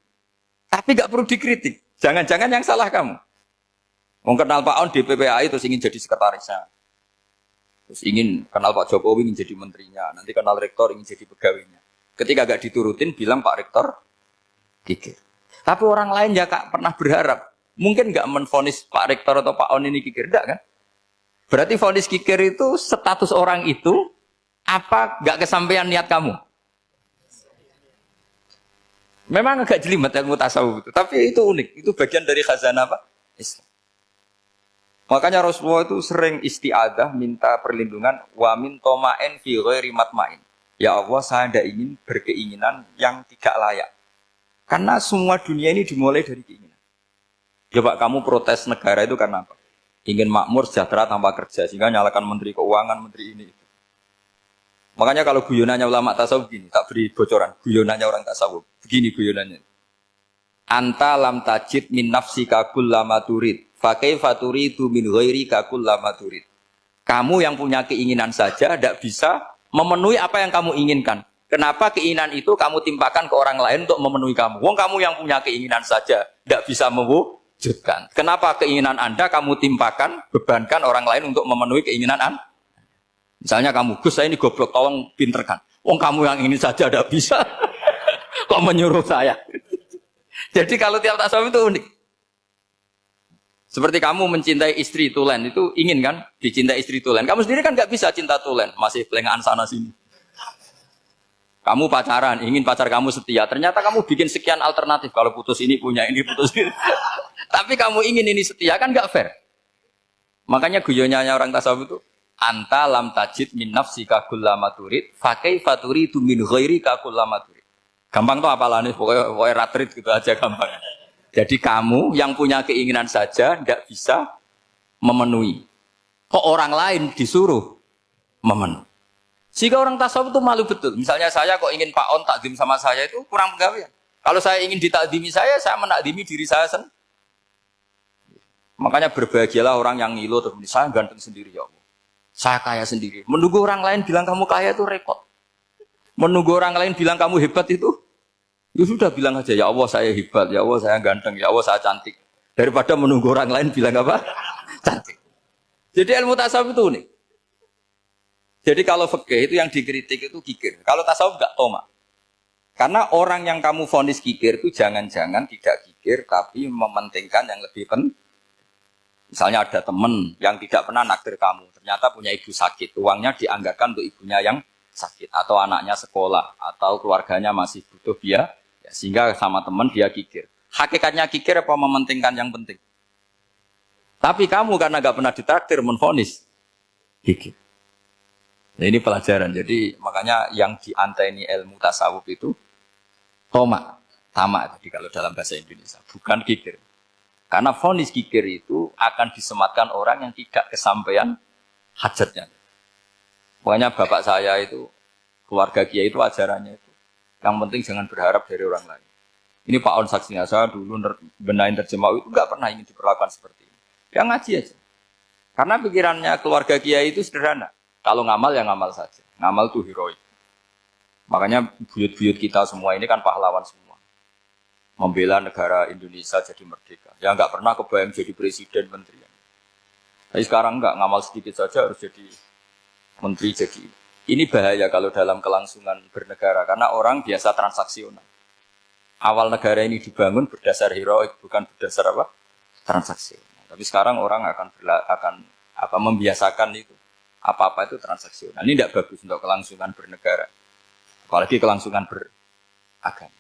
Speaker 1: Tapi nggak perlu dikritik. Jangan-jangan yang salah kamu. Mau kenal Pak On di PPAI terus ingin jadi sekretarisnya. Terus ingin kenal Pak Jokowi ingin jadi menterinya. Nanti kenal rektor ingin jadi pegawainya. Ketika nggak diturutin bilang Pak Rektor kikir. Tapi orang lain ya Kak pernah berharap. Mungkin nggak menvonis Pak Rektor atau Pak On ini kikir. Enggak kan? Berarti vonis kikir itu status orang itu apa nggak kesampaian niat kamu? Memang agak jelimet ilmu tasawuf itu, tapi itu unik. Itu bagian dari khazanah apa? Islam. Makanya Rasulullah itu sering isti'adah, minta perlindungan, wa min toma'in fi ghairi matma'in. Ya Allah, saya tidak ingin berkeinginan yang tidak layak. Karena semua dunia ini dimulai dari keinginan. Coba kamu protes negara itu karena apa? Ingin makmur, sejahtera tanpa kerja, sehingga nyalakan menteri keuangan, menteri ini. Makanya kalau guyonannya ulama tasawuf begini, tak beri bocoran, guyonannya orang tasawuf. Begini guyonannya. Anta lam tajid min nafsika kullama turid, fa kaifa turidu min ghairika kullama turid. Kamu yang punya keinginan saja tidak bisa memenuhi apa yang kamu inginkan. Kenapa keinginan itu kamu timpakan ke orang lain untuk memenuhi kamu? Wong kamu yang punya keinginan saja tidak bisa mewujudkan. Kenapa keinginan Anda kamu timpakan, bebankan orang lain untuk memenuhi keinginan Anda? Misalnya kamu, Gus saya ini goblok, tolong pinterkan. Wong kamu yang ini saja tidak bisa, kok menyuruh saya? Jadi kalau tiap tasawuf itu unik. Seperti kamu mencintai istri tulen, itu ingin kan dicintai istri tulen. Kamu sendiri kan nggak bisa cinta tulen, masih pelengahan sana sini. Kamu pacaran, ingin pacar kamu setia. Ternyata kamu bikin sekian alternatif. Kalau putus ini punya ini, putus ini. Tapi kamu ingin ini setia kan nggak fair. Makanya guyonanya orang tasawuf itu. Anta lam tajid min nafsika kullama turid fa kaifa turidu min ghairika kullama turid. Gampang tuh apalane pokoknya ratrit gitu aja gampang. Jadi kamu yang punya keinginan saja tidak bisa memenuhi. Kok orang lain disuruh memenuhi. Sehingga orang tasawuf itu malu betul. Misalnya saya kok ingin Pak On takdim sama saya itu kurang penggawean. Kalau saya ingin ditakdimi saya menakdimi diri saya sendiri. Makanya berbahagialah orang yang ngilu terus saya ganteng sendiri ya Allah. Saya kaya sendiri. Menunggu orang lain bilang kamu kaya itu repot. Menunggu orang lain bilang kamu hebat itu, ya sudah bilang aja ya Allah saya hebat, ya Allah saya ganteng, ya Allah saya cantik. Daripada menunggu orang lain bilang apa? Cantik. Jadi ilmu tasawuf itu unik. Jadi kalau fikih itu yang dikritik itu kikir. Kalau tasawuf enggak toma. Karena orang yang kamu vonis kikir itu jangan-jangan tidak kikir tapi mementingkan yang lebih penting. Misalnya ada teman yang tidak pernah naktir kamu, ternyata punya ibu sakit, uangnya dianggarkan untuk ibunya yang sakit atau anaknya sekolah atau keluarganya masih butuh biaya, ya, sehingga sama teman dia kikir. Hakikatnya kikir apa mementingkan yang penting? Tapi kamu karena nggak pernah ditraktir menvonis kikir. Nah, ini pelajaran. Jadi makanya yang dianteni ilmu tasawuf itu toma, tamak tadi kalau dalam bahasa Indonesia, bukan kikir. Karena vonis kikir itu akan disematkan orang yang tidak kesampaian hajatnya. Pokoknya bapak saya itu, keluarga kiai itu ajarannya itu. Yang penting jangan berharap dari orang lain. Ini Pak On saksinya, saya dulu benahin terjemah itu nggak pernah ingin diperlakukan seperti ini. Ya ngaji aja. Karena pikirannya keluarga kiai itu sederhana. Kalau ngamal ya ngamal saja. Ngamal itu heroik. Makanya buyut-buyut kita semua ini kan pahlawan semua. Membela negara Indonesia jadi merdeka. Ya nggak pernah kebayang jadi presiden, menteri. Tapi sekarang nggak, ngamal sedikit saja harus jadi menteri jadi. Ini bahaya kalau dalam kelangsungan bernegara. Karena orang biasa transaksional. Awal negara ini dibangun berdasar heroik, bukan berdasar apa? Transaksional. Tapi sekarang orang akan membiasakan itu. Apa-apa itu transaksional. Ini tidak bagus untuk kelangsungan bernegara. Apalagi kelangsungan beragama.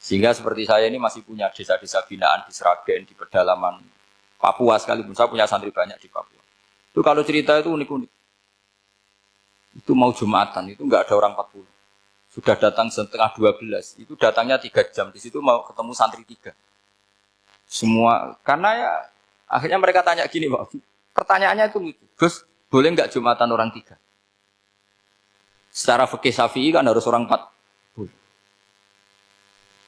Speaker 1: Sehingga seperti saya ini masih punya desa-desa binaan di Sragen, di pedalaman Papua sekalipun. Saya punya santri banyak di Papua. Itu kalau cerita itu unik-unik. Itu mau Jumatan, itu nggak ada orang 40. Sudah datang setengah 12. Itu datangnya 3 jam. Di situ mau ketemu santri 3. Semua, karena ya akhirnya mereka tanya gini, Pak. Pertanyaannya itu lucu. Gus, boleh nggak Jumatan orang 3? Secara fikih Syafi'i kan harus orang 4.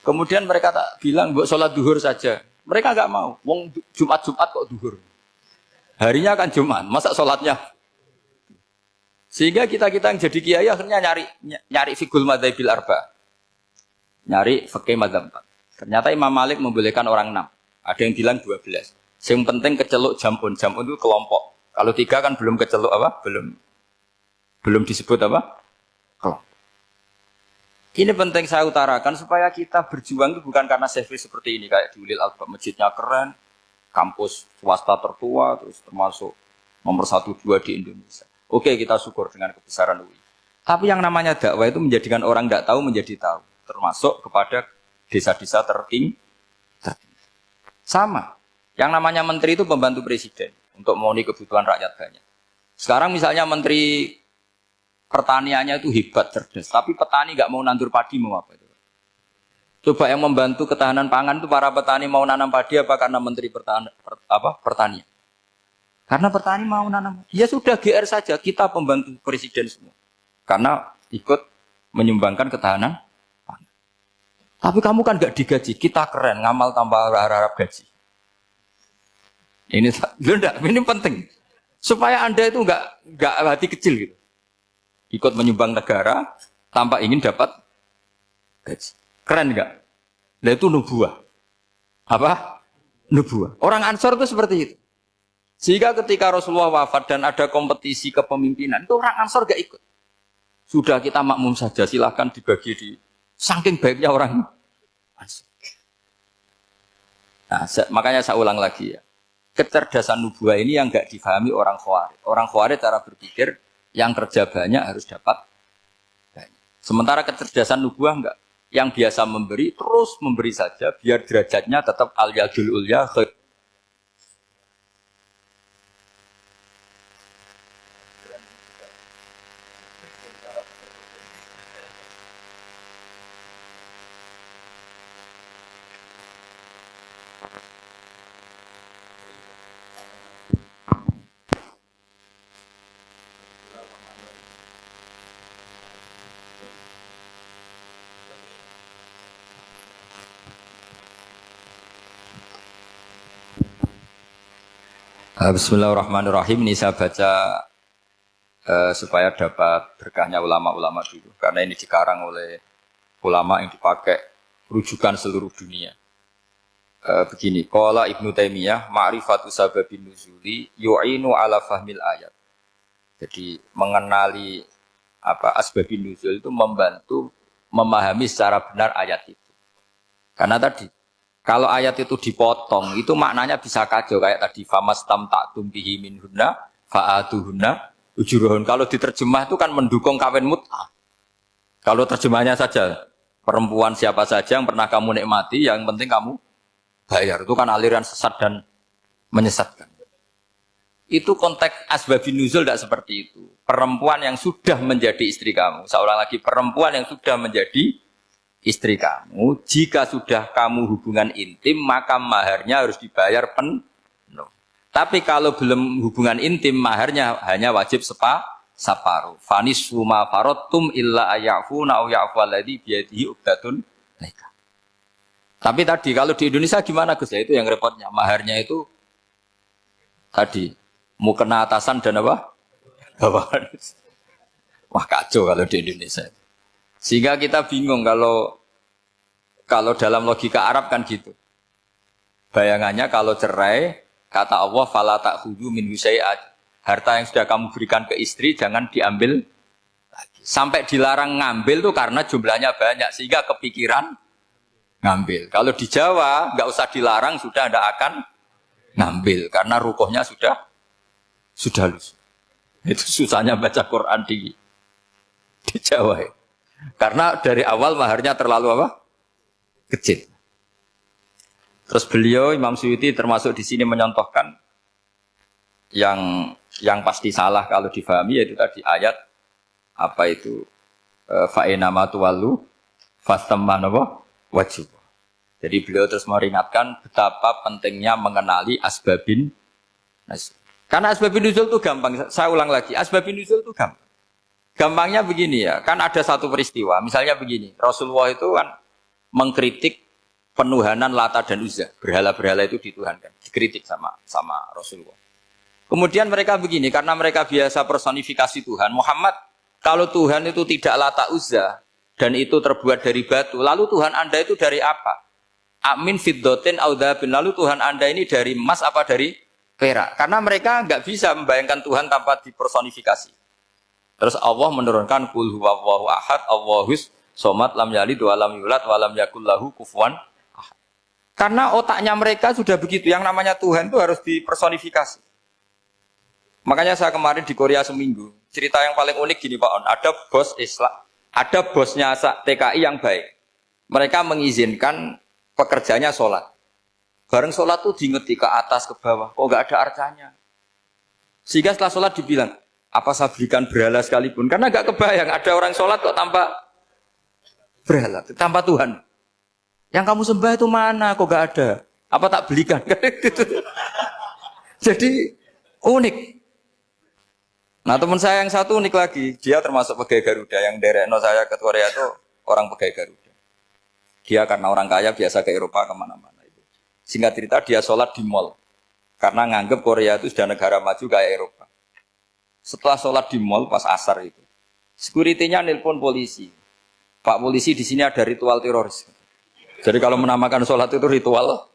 Speaker 1: Kemudian mereka tak bilang, buat sholat duhur saja. Mereka nggak mau. Wong Jumat-Jumat kok duhur. Harinya kan Jumat, masa sholatnya? Sehingga kita yang jadi kiai akhirnya nyari fikul madzhabil arba. Nyari fikih madzhab 4. Ternyata Imam Malik membolehkan orang 6. Ada yang bilang 12. Yang penting keceluk jamun. Jamun itu kelompok. Kalau 3 kan belum keceluk apa? Belum disebut apa? Kelompok. Ini penting saya utarakan supaya kita berjuang itu bukan karena selfie seperti ini kayak di Ulil Albab, masjidnya keren, kampus swasta tertua, terus termasuk nomor 1-2 di Indonesia. Oke, kita syukur dengan kebesaran UI. Tapi yang namanya dakwah itu menjadikan orang tidak tahu menjadi tahu, termasuk kepada desa-desa tertinggi. Sama. Yang namanya menteri itu pembantu presiden untuk memenuhi kebutuhan rakyat banyak. Sekarang misalnya menteri pertaniannya itu hebat, cerdas, tapi petani nggak mau nandur padi, mau apa itu? Coba yang membantu ketahanan pangan itu para petani mau nanam padi apa karena menteri pertanian? Karena petani mau nanam. Ya sudah GR saja, kita pembantu presiden semua. Karena ikut menyumbangkan ketahanan pangan. Tapi kamu kan nggak digaji, kita keren, ngamal tanpa harap gaji. Ini penting. Supaya Anda itu nggak hati kecil gitu. Ikut menyumbang negara tanpa ingin dapat gaji. Keren enggak? Nah itu nubuah. Apa? Nubuah. Orang Ansor itu seperti itu. Sehingga ketika Rasulullah wafat dan ada kompetisi kepemimpinan, itu orang Ansor gak ikut. Sudah kita makmum saja, silahkan dibagi di saking baiknya orang Ansor. Nah, makanya saya ulang lagi ya. Kecerdasan nubuah ini yang gak difahami orang Khawarij. Orang Khawarij cara berpikir, yang kerja banyak harus dapat banyak. Sementara kecerdasan nubuah enggak. Yang biasa memberi, terus memberi saja, biar derajatnya tetap al-yadul ulya. Bismillahirrahmanirrahim. Ini saya baca supaya dapat berkahnya ulama-ulama dulu. Karena ini dikarang oleh ulama yang dipakai rujukan seluruh dunia. Begini, qala Ibnu Taimiyah, ma'rifatu sababin nuzuli yu'inu ala fahmil ayat. Jadi mengenali asbabin nuzul itu membantu memahami secara benar ayat itu. Karena tadi kalau ayat itu dipotong, itu maknanya bisa kacau kayak tadi famastam ta'tum bihi minhunna fa'atuhunna ujurahun. Kalau diterjemah itu kan mendukung kawin mut'ah. Kalau terjemahnya saja perempuan siapa saja yang pernah kamu nikmati, yang penting kamu bayar. Itu kan aliran sesat dan menyesatkan. Itu konteks asbabun nuzul tidak seperti itu. Perempuan yang sudah menjadi istri kamu, seorang lagi perempuan yang sudah menjadi istri kamu, jika sudah kamu hubungan intim, maka maharnya harus dibayar penuh. Tapi kalau belum hubungan intim, maharnya hanya wajib separuh. Fanisfu ma faradtum illa ayafuna aw ya'fu alladhi biyadihi uqdatun nikah. Tapi tadi kalau di Indonesia gimana Gus? Ya itu yang repotnya. Maharnya itu tadi mukena atasan dan apa? Bawahan. Wah kacau kalau di Indonesia. Sehingga kita bingung kalau dalam logika Arab kan gitu. Bayangannya kalau cerai, kata Allah fala ta'khudhu minhu syai'an. Harta yang sudah kamu berikan ke istri jangan diambil lagi. Sampai dilarang ngambil tuh karena jumlahnya banyak sehingga kepikiran ngambil. Kalau di Jawa enggak usah dilarang sudah tidak akan ngambil karena rukuhnya sudah lusuh. Itu susahnya baca Quran di Jawa ya. Karena dari awal maharnya terlalu apa? Kecil. Terus beliau Imam Suyuti termasuk di sini menyontohkan yang pasti salah kalau difahami yaitu tadi ayat apa itu fa inama tuwallu fastamman wajib. Jadi beliau terus meringatkan betapa pentingnya mengenali asbabin nuzul. Karena asbabin nuzul itu gampang. Saya ulang lagi, asbabin nuzul itu gampang. Gampangnya begini ya, kan ada satu peristiwa, misalnya begini, Rasulullah itu kan mengkritik penuhanan Lata dan Uzza, berhala-berhala itu dituhankan, dikritik sama Rasulullah. Kemudian mereka begini, karena mereka biasa personifikasi Tuhan, Muhammad, kalau Tuhan itu tidak Lata Uzza, dan itu terbuat dari batu, lalu Tuhan Anda itu dari apa? Amin fiddotin audabin, lalu Tuhan Anda ini dari emas apa dari perak? Karena mereka nggak bisa membayangkan Tuhan tanpa dipersonifikasi. Terus Allah menurunkan qul huwallahu ahad, Allahus somad lam yalid wa lam yulad wa lam yakul lahu kufuwan ahad. Karena otaknya mereka sudah begitu, yang namanya Tuhan itu harus dipersonifikasi. Makanya saya kemarin di Korea seminggu, cerita yang paling unik gini Pak On, ada bos Islam, ada bosnya TKI yang baik. Mereka mengizinkan pekerjanya sholat. Bareng sholat tuh diingeti ke atas ke bawah, kok nggak ada arcanya. Sehingga setelah sholat dibilang, apa saya berikan berhala sekalipun? Karena nggak kebayang ada orang sholat kok tanpa berhala, tanpa Tuhan. Yang kamu sembah itu mana? Kok nggak ada? Apa tak belikan? Jadi unik. Nah teman saya yang satu unik lagi, dia termasuk pegawai Garuda yang derekno saya ke Korea itu orang pegawai Garuda. Dia karena orang kaya biasa ke Eropa kemana-mana itu. Singkat cerita dia sholat di mall karena nganggep Korea itu sudah negara maju kayak Eropa. Setelah sholat di mall pas asar itu, security-nya nelpon polisi. Pak polisi di sini ada ritual teroris. Jadi kalau menamakan sholat itu ritual.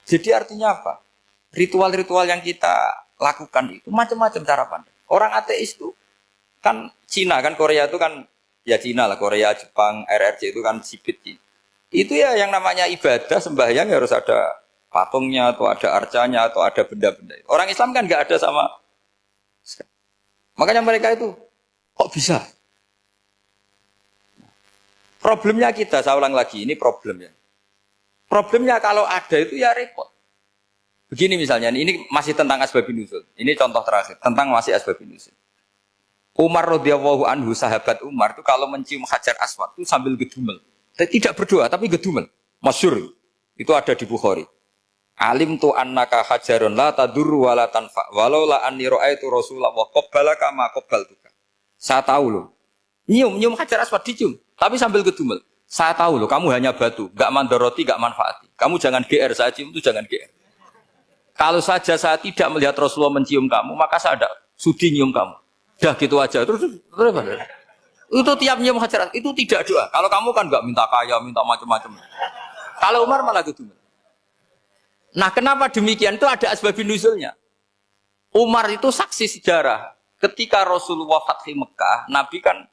Speaker 1: Jadi artinya apa? Ritual-ritual yang kita lakukan itu macam-macam cara pandang. Orang ateis itu kan Cina kan Korea itu kan ya Cina lah, Korea, Jepang, RRC itu kan sipit. Itu ya yang namanya ibadah sembahyang harus ada patungnya atau ada arcanya atau ada benda-benda. Orang Islam kan nggak ada sama. Makanya mereka itu kok bisa? Problemnya kita, saya ulang lagi, ini problemnya. Problemnya kalau ada itu ya repot. Begini misalnya, ini masih tentang asbabun nuzul. Ini contoh terakhir tentang masih asbabun nuzul. Umar radhiyallahu anhu, sahabat Umar itu kalau mencium Hajar Aswad itu sambil gedumel. Tidak berdoa tapi gedumel. Masyhur. Itu ada di Bukhari. Alim tu annaka hajarun la tadurru wa la tanfa walau la anni ra'aitu Rasulullah wa qabbalaka ma qabbaltuka. Saya tahu loh. Nyium Hajar Aswad dicium tapi sambil gedumel. Saya tahu loh kamu hanya batu, enggak mandoroti, enggak manfaati. Kamu jangan GR, saya cium itu jangan GR. Kalau saja saya tidak melihat Rasulullah mencium kamu, maka saya ada sudi nyium kamu. Dah gitu aja. Terus itu tiap nyium Hajar itu tidak doa. Kalau kamu kan nggak minta kaya, minta macam-macam. Kalau Umar malah gitu. Nah, kenapa demikian? Itu ada asbabun nuzulnya. Umar itu saksi sejarah. Ketika Rasulullah Fathi Mekah, Nabi kan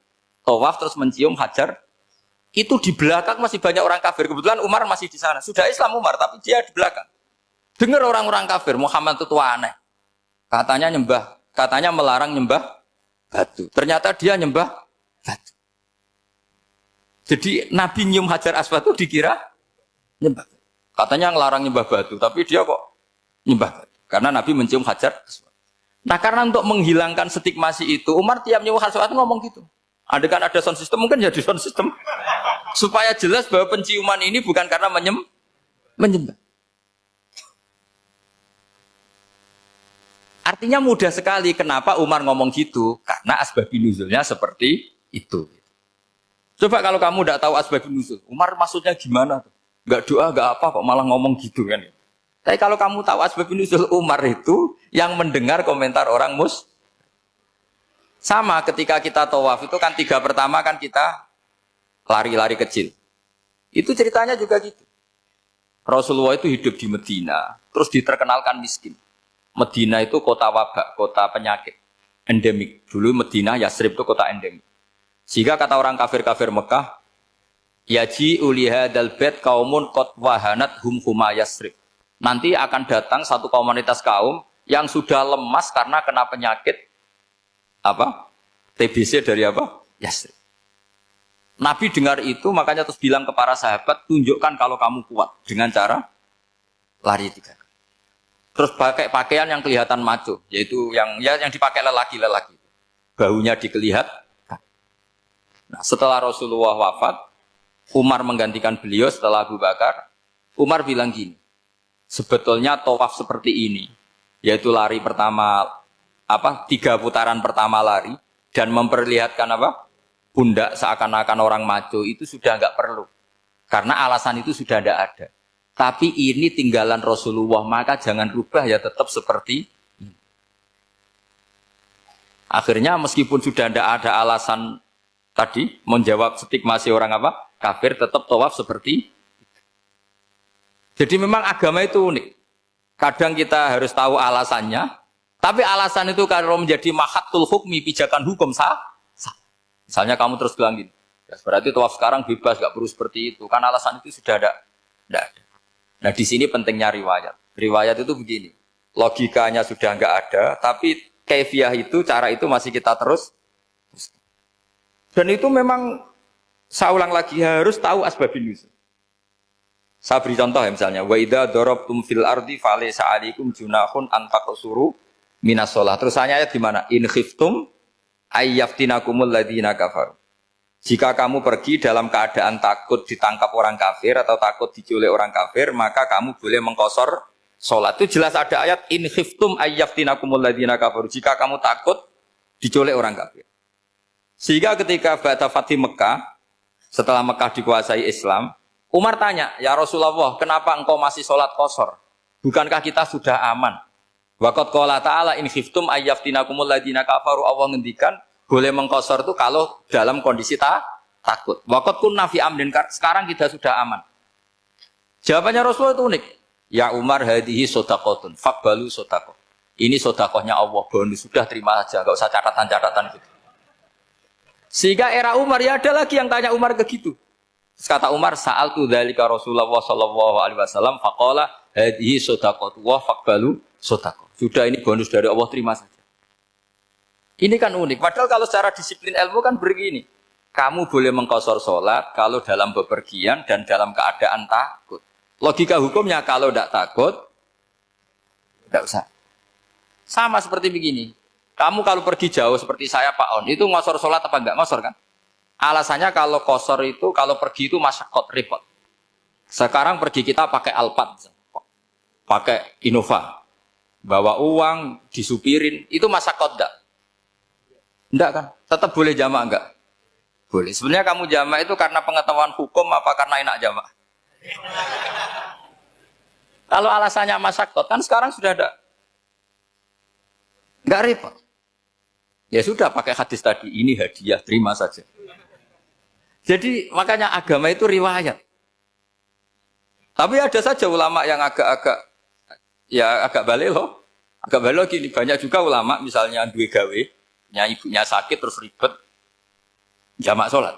Speaker 1: tawaf terus mencium Hajar. Itu di belakang masih banyak orang kafir. Kebetulan Umar masih di sana. Sudah Islam Umar, tapi dia di belakang. Dengar orang-orang kafir, Muhammad itu tua aneh. Katanya melarang nyembah batu. Ternyata dia nyembah batu. Jadi Nabi nyium Hajar Aswad itu dikira nyembah. Katanya ngelarang nyembah batu, tapi dia kok nyembah batu. Karena Nabi mencium Hajar Aswad. Nah, karena untuk menghilangkan stigmasi itu, Umar tiap nyium Hajar Aswad itu ngomong gitu. Andaikan ada sound system, mungkin jadi sound system. Supaya jelas bahwa penciuman ini bukan karena menyembah. Artinya mudah sekali kenapa Umar ngomong gitu. Karena asbabun nuzulnya seperti itu. Coba kalau kamu tidak tahu asbabun nuzul. Umar maksudnya gimana? Gak doa, gak apa kok malah ngomong gitu kan. Tapi kalau kamu tahu asbabun nuzul Umar itu yang mendengar komentar orang sama ketika kita tawaf itu kan 3 pertama kan kita lari-lari kecil. Itu ceritanya juga gitu. Rasulullah itu hidup di Medina. Terus diterkenalkan miskin. Medina itu kota wabak, kota penyakit, endemik. Dulu Medina, Yasrib itu kota endemik. Sehingga kata orang kafir-kafir Mekah, yaji uliha dalbet kaumun kot wahanat huma Yasrib. Nanti akan datang satu komunitas kaum yang sudah lemas karena kena penyakit TBC dari Yasrib. Nabi dengar itu, makanya terus bilang ke para sahabat, tunjukkan kalau kamu kuat dengan cara lari 3 kali. Terus pakai pakaian yang kelihatan maco, yaitu yang dipakai lelaki-lelaki. Bahunya dikelihatkan. Nah, setelah Rasulullah wafat, Umar menggantikan beliau setelah Abu Bakar. Umar bilang gini, sebetulnya tawaf seperti ini, yaitu lari pertama, 3 putaran pertama lari, dan memperlihatkan pundak seakan-akan orang maco, itu sudah enggak perlu. Karena alasan itu sudah tidak ada. Tapi ini tinggalan Rasulullah, maka jangan rubah ya tetap seperti ini. Akhirnya meskipun sudah tidak ada alasan tadi, menjawab stigmasi orang kafir, tetap tawaf seperti itu. Jadi memang agama itu unik. Kadang kita harus tahu alasannya, tapi alasan itu kalau menjadi mahatul hukmi, pijakan hukum sah. Misalnya kamu terus bilang gini, ya berarti tawaf sekarang bebas, gak perlu seperti itu. Karena alasan itu sudah tidak ada. Nah di sini pentingnya riwayat. Riwayat itu begini, logikanya sudah nggak ada, tapi kaifiah itu, cara itu masih kita terus. Dan itu memang, saya ulang lagi, harus tahu asbabun nuzul. Saya beri contoh ya misalnya, wa idza darabtum fil ardi falaysa 'alaikum junahun an taqsuru minas shalah. Terus ayat di mana? In khiftum ayyaftinakumul ladzina kafaru. Jika kamu pergi dalam keadaan takut ditangkap orang kafir atau takut diculik orang kafir, maka kamu boleh mengqasar salat. Itu jelas ada ayat in khiftum ayyaftinakumul ladzina kafaru. Jika kamu takut diculik orang kafir. Sehingga ketika ba'da Fathi Mekah, setelah Mekah dikuasai Islam, Umar tanya, "Ya Rasulullah, kenapa engkau masih salat qasar? Bukankah kita sudah aman?" Waqad qala ta'ala in khiftum ayyaftinakumul ladzina kafaru. Allah ngendikan boleh mengqasar itu kalau dalam kondisi takut. Waqad kunna fi amrin, sekarang kita sudah aman. Jawabannya Rasulullah itu unik. Ya Umar hadihi shadaqatun faqbalu shadaqah. Ini sedekahnya Allah, bonus sudah terima saja, enggak usah catatan-catatan gitu. Sehingga era Umar ya ada lagi yang tanya Umar ke gitu. Terus kata Umar, sa'altu dzalika Rasulullah sallallahu alaihi wasallam faqala hadihi shadaqatu wa faqbalu shadaqah. Sudah ini bonus dari Allah, terima saja. Ini kan unik. Padahal kalau secara disiplin ilmu kan begini. Kamu boleh mengqasar sholat kalau dalam bepergian dan dalam keadaan takut. Logika hukumnya kalau tidak takut, tidak usah. Sama seperti begini. Kamu kalau pergi jauh seperti saya Pak On, itu ngosor sholat apa enggak? Ngosor kan? Alasannya kalau kosor itu, kalau pergi itu masyakot, repot. Sekarang pergi kita pakai Alphard, pakai Innova. Bawa uang, disupirin, itu masyakot enggak? Enggak kan? Tetap boleh jamak enggak? Boleh. Sebenarnya kamu jamak itu karena pengetahuan hukum apa karena enak jamak? Kalau alasannya masyakot, kan sekarang sudah ada. Nggak repot. Ya sudah pakai hadis tadi, ini hadiah, terima saja. Jadi makanya agama itu riwayat. Tapi ada saja ulama yang agak balik loh. Agak balik loh gini, banyak juga ulama misalnya duwe gawe, ibunya sakit terus ribet jamak sholat.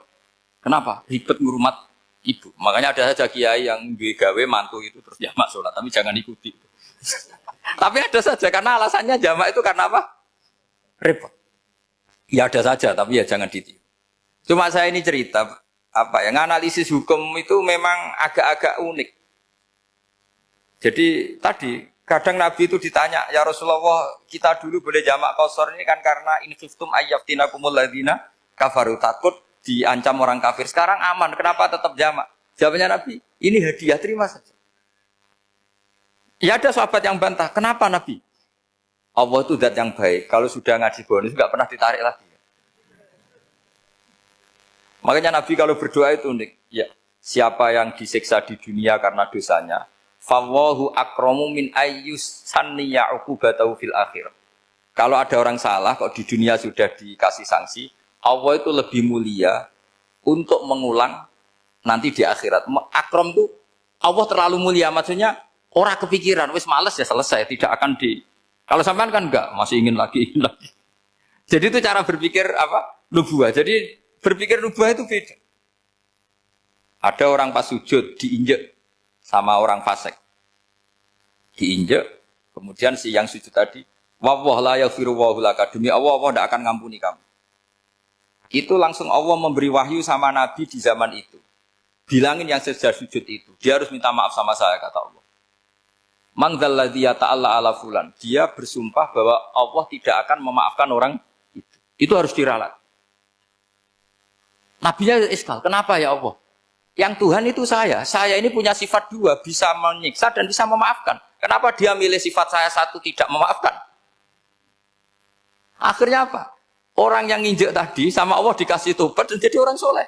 Speaker 1: Kenapa? Ribet ngurumat ibu. Makanya ada saja kiai yang duwe gawe mantu itu terus jamak sholat, tapi jangan ikuti. Tapi ada saja karena alasannya jamak itu karena apa? Repot. Ya ada saja, tapi ya jangan ditiru. Cuma saya ini cerita yang analisis hukum itu memang agak-agak unik. Jadi tadi kadang Nabi itu ditanya, ya Rasulullah, kita dulu boleh jamak qasar ini kan karena in khiftum ayyafinakumul ladzina kafaru, takut diancam orang kafir. Sekarang aman, kenapa tetap jamak? Jawabnya Nabi, ini hadiah, terima saja. Ya ada sahabat yang bantah, kenapa Nabi? Allah itu zat yang baik, kalau sudah ngaji bonus nggak pernah ditarik lagi. Makanya Nabi kalau berdoa itu unik. Ya, siapa yang disiksa di dunia karena dosanya, fawahu akramu min ayyus sanniya uqubatahu fil akhir. Kalau ada orang salah kok di dunia sudah dikasih sanksi, Allah itu lebih mulia untuk mengulang nanti di akhirat. Akram itu Allah terlalu mulia, maksudnya orang kepikiran wis males ya selesai, tidak akan di. Kalau sampean kan enggak, masih ingin lagi. Jadi itu cara berpikir nubuah. Jadi berpikir nubuah itu beda. Ada orang pas sujud diinjek sama orang fasik. Diinjek, kemudian si yang sujud tadi, wawah la yaghfiru wallahu laka, demi Allah tidak akan ngampuni kamu. Itu langsung Allah memberi wahyu sama Nabi di zaman itu. Bilangin yang sedang sujud itu, dia harus minta maaf sama saya, kata Allah. Man dzalladzi yata'alla ala fulan, dia bersumpah bahwa Allah tidak akan memaafkan orang itu. Itu harus diralat. Nabinya iskal, kenapa ya Allah? Yang Tuhan itu saya ini punya sifat dua, bisa menyiksa dan bisa memaafkan. Kenapa dia milih sifat saya satu tidak memaafkan? Akhirnya apa? Orang yang nginjek tadi sama Allah dikasih tobat dan jadi orang soleh.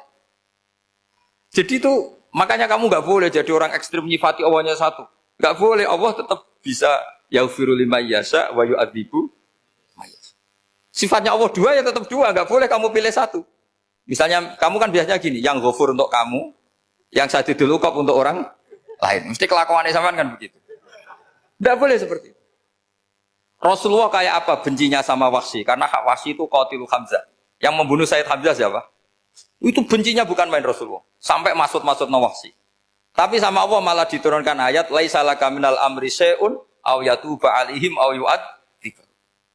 Speaker 1: Jadi itu makanya kamu nggak boleh jadi orang ekstrim nyifati Allahnya satu. Nggak boleh, Allah tetap bisa yaghfiru liman yasha wa yu'adzibu may yasha. Sifatnya Allah dua ya tetap dua, nggak boleh kamu pilih satu. Misalnya kamu kan biasanya gini, yang ghafur untuk kamu, yang sadidul uqab untuk orang lain. Mesti kelakuannya sampean kan begitu. Tidak boleh seperti itu. Rasulullah kayak apa bencinya sama Wahsy? Karena Wahsy itu qatilu Hamzah. Yang membunuh Sayyid Hamzah siapa? Itu bencinya bukan main Rasulullah. Sampai maksud-maksud Wahsy. Tapi sama Allah malah diturunkan ayat laisa laka minal amri syai'un aw yatuba alaihim aw yu'adzib.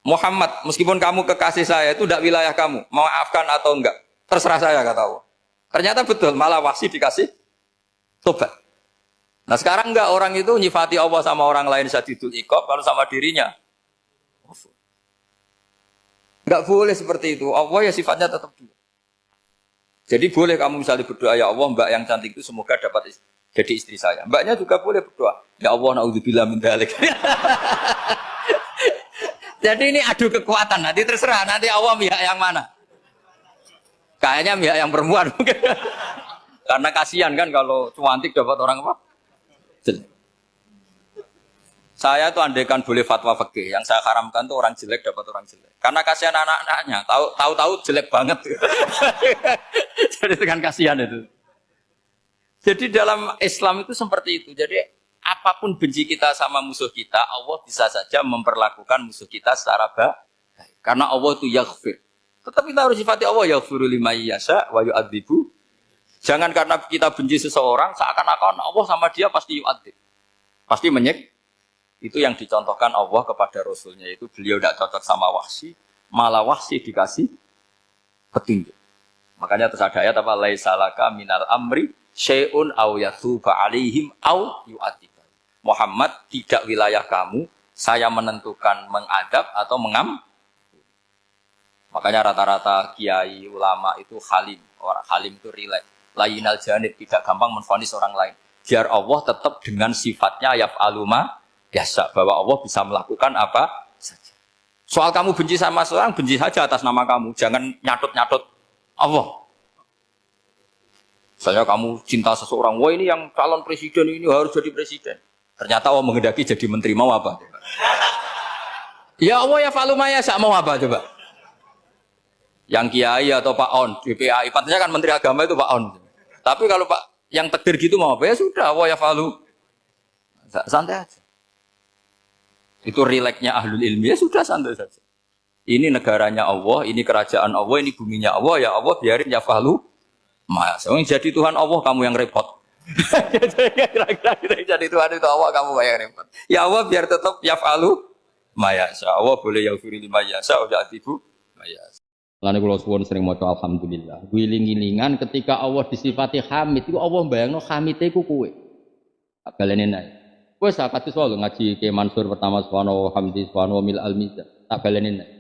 Speaker 1: Muhammad, meskipun kamu kekasih saya itu tidak wilayah kamu, maafkan atau enggak, terserah saya, kata Allah. Ternyata betul, malah Wahsy dikasih tobat. Nah sekarang enggak, orang itu nyifati Allah sama orang lain sadidul iqab, kalau sama dirinya enggak boleh seperti itu. Allah ya sifatnya tetap dua. Jadi boleh kamu misalnya berdoa, ya Allah mbak yang cantik itu semoga dapat jadi istri saya. Mbaknya juga boleh berdoa, ya Allah naudzubillah min dzalik. Jadi ini adu kekuatan, nanti terserah, nanti Allah pihak yang mana. Kayaknya pihak yang perempuan mungkin. Karena kasihan kan kalau cantik dapat orang apa? Jelek. Saya tuh andaikan boleh fatwa fikih, yang saya haramkan tuh orang jelek dapat orang jelek. Karena kasihan anak-anaknya, tahu-tahu jelek banget. Jadi dengan kasihan itu. Jadi dalam Islam itu seperti itu. Jadi apapun benci kita sama musuh kita, Allah bisa saja memperlakukan musuh kita secara baik. Karena Allah itu yaghfir. Tetapi kita harus sifati Allah yaghfiru liman yasha wa yu'adzibu. Jangan karena kita benci seseorang seakan-akan Allah sama dia pasti yu'adzib. Pasti menyik. Itu yang dicontohkan Allah kepada Rasulnya, itu beliau tidak cocok sama Wahsy, malah Wahsy dikasih petunjuk. Makanya terus ada ayat apa? Laisa laka minal amri syai'un aw yatuba alaihim aw yu'adzib. Muhammad, tidak wilayah kamu, saya menentukan mengadab atau mengam. Makanya rata-rata kiai ulama itu halim. Orang halim itu rileks. Lainal janib, tidak gampang menvonis orang lain. Biar Allah tetap dengan sifatnya yaf'alu ma biasa, bahwa Allah bisa melakukan apa saja. Soal kamu benci sama seorang, benci saja atas nama kamu. Jangan nyatut-nyatut Allah. Misalnya kamu cinta seseorang, wah ini yang calon presiden ini harus jadi presiden. Ternyata Allah menghendaki jadi menteri, mau apa? Ya Allah ya falu maya sak mau apa coba? Yang kiai atau Pak On, DPAI, patutnya kan menteri agama itu Pak On. Tapi kalau Pak yang takdir gitu mau apa ya sudah Allah ya falu. Santai aja. Itu rileksnya ahlul ilmi ya sudah santai saja. Ini negaranya Allah, ini kerajaan Allah, ini buminya Allah, ya Allah biarin ya falu. Mas, jadi Tuhan Allah kamu yang repot. Kira-kira jadi Tuhan itu Allah kamu yang repot. Ya Allah biar tetap ya falu. Mayasa Allah boleh yaghfir lima yasa wa ya'tibu mayasa. Lan kula suwun sering maca alhamdulillah. Wiling-wilingan ketika Allah disifati hamid iku Allah mbayangno hamite iku kowe. Balene nae. Wes kados wae ngaji ke Mansur pertama subhanahu hamdi subhanahu mil al-mizan. Tak balene nae.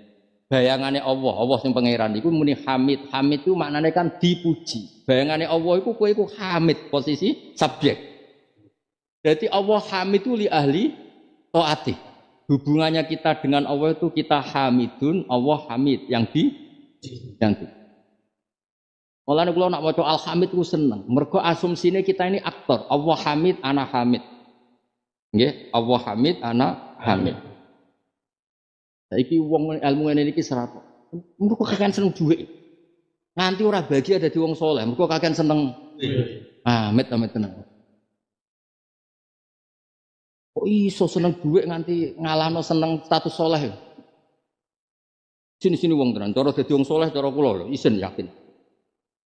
Speaker 1: Bayangane Allah, Allah sing pangeran iku muni hamid. Hamid itu maknane kan dipuji. Bayangane Allah iku kowe iku hamid posisi subjek. Jadi Allah hamid itu li ahli taati. Hubungannya kita dengan Allah itu kita hamidun, Allah hamid yang di. Mulane kula nak maca al-hamid ku seneng. Mergo asumsine kita ini aktor. Allah hamid, ana hamid. Nggih, Allah hamid, ana hamid. Saiki wong ilmu ngene iki serat. Mergo kakean seneng dhuwit. Nganti ora bahagia dadi wong saleh, mergo kakean seneng. Hamid tenang. Kok iso seneng dhuwit nganti ngalahno seneng status saleh. Sini wong tenan, cara dadi wong saleh cara kula lho, isen yakin.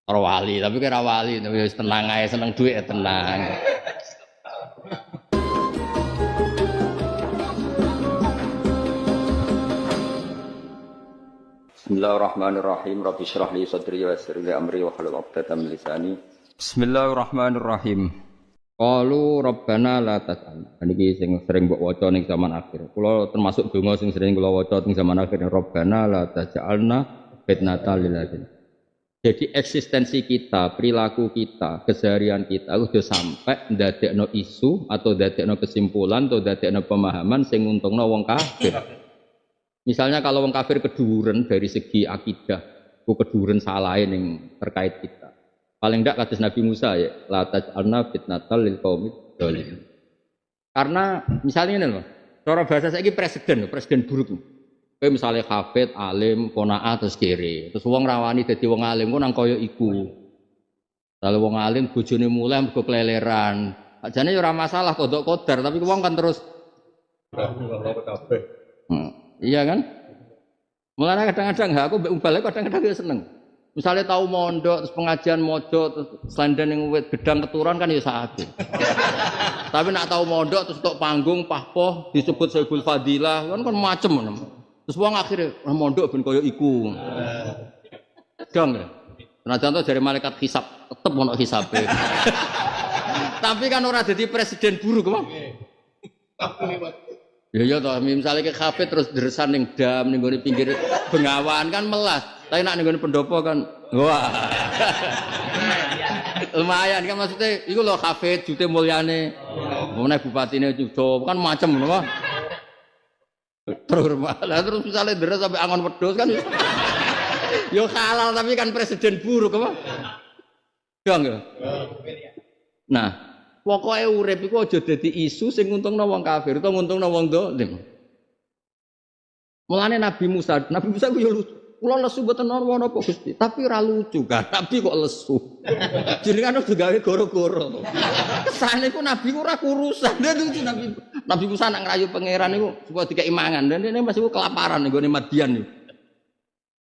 Speaker 1: Cara wali, tapi kira wali, tapi tenang ae seneng dhuwit ya tenang. Bismillahirrahmanirrahim. Rabbi shrah li sadri wa yassir li amri wa hlul 'uqdatam min lisani. Bismillahirrahmanirrahim. Qalu rabbana la tas'al. Niki sing sering mbok waca ning zaman akhir. Kula termasuk donga sing sering kula waca ning zaman akhir, rabbana la taj'alna fitnatal lil ladin. Jadi eksistensi kita, perilaku kita, keseharian kita udah sampai ndadekno isu atau ndadekno kesimpulan atau ndadekno pemahaman sing nguntungno wong kafir. Misalnya kalau wong kafir keduren dari segi akidah, ku keduren salah ning terkait kita. Paling tidak kados Nabi Musa ya, la taj'alna fitnatal lil qaumid dzalimin. Karena misalnya ini loh, cara bahasa saiki presiden buruk. Kowe misale hafid, alim, qanaah terus kere. Terus wong rawani dadi wong alim ku nang kaya iku. Kalau wong alim bojone mulai mergo keleleran. Ajane ya ora masalah kodok kodar, tapi wong kan terus iya kan? Mulane kadang-kadang aku mbek umbale kadang-kadang ya seneng. Misalnya tahu mondok, terus pengajian mojo, terus selandan yang wet gedang keturunan kan ya sakit. Tapi nak tahu mondok, terus untuk panggung, pahpoh, disebut Sayyidul Fadilah, kan macem. Terus wong akhirnya mondok ben koyo iku. Dong ya. Nah contoh dari malaikat hisab, tetep ono hisabe. Tapi kan orang jadi presiden buruk, Bang. Ya toh, misalnya ke kafe terus deresan ning dam ning gone pinggir Bengawan kan melas. Tapi nak ning gone pendopo kan wah. Lumayan kan maksudnya iku lho kafe jute mulyane. Meneh bupatine Judo kan macem ngono. Terus misalnya deres sampai angon wedhus kan yo halal tapi kan presiden buruk apa? Dong ya. Nah, pokoknya urip iku aja dadi isu sing nguntungno wong kafir utawa nguntungno wong dolim. Mulane Nabi Musa ku yo lucu. Kula lesu mboten ana apa Gusti, tapi ora lucu kan. Nabi kok lesu. Jenengan udah gawe goro-goro. Kesane ku Nabi ku ora kurusan. Lucu Nabi Musa nak ngrayu pangeran niku supaya dikeki mangan. Dan dene masih kelaparan ning gone Madian niku.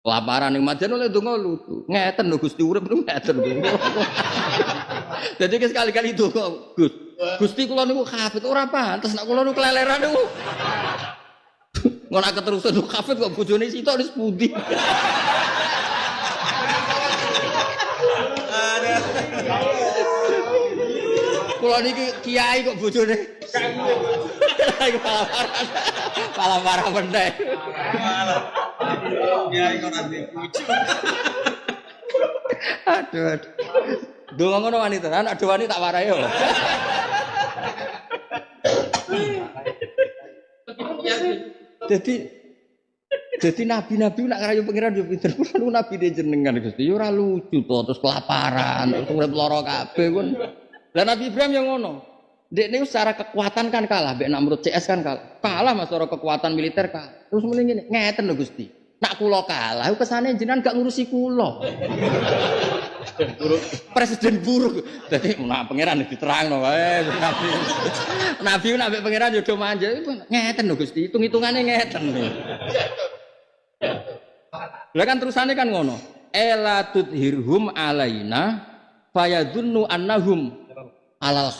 Speaker 1: Kelaparan ning Madian oleh donga lucu. Ngeten lho Gusti urip ngeten. Jadi sekali-kali itu Gusti kula niku hafid ora pantes nek kula niku keleleran niku. Ngono keterusan niku hafid kok bojone sitok wis pundi. Kula niki kiai kok bojone. Iku parah meneh. Kiai kok nanti puji. Aduh. Donga ngono wanita, anak do wanita tak warai yo. Jadi nabi-nabi nak ngerayu pangeran yo pinter. Kulo nabi de jenengan Gusti. Yo ora lucu to terus kelaparan, terus urip lara kabeh kon. Lah Nabi Ibrahim yo ngono.
Speaker 2: Dek ini secara kekuatan kan kalah, Mbak Namrud CS kan kalah. Kalah mas secara kekuatan militer kalah. Terus mending ngene, ngeten lho Gusti. Nak kula kalah, kesane jenengan gak ngurusi kula. Presiden buruk. Dadi nak pangeran diterangno wae Nabi. Nabi nak mbek pangeran yo do manja. Ngeten lho Gusti, hitung-hitungane ngeten. Lah kan terusane kan ngono. Ela tudhirhum alaina fayadunnu annahum alal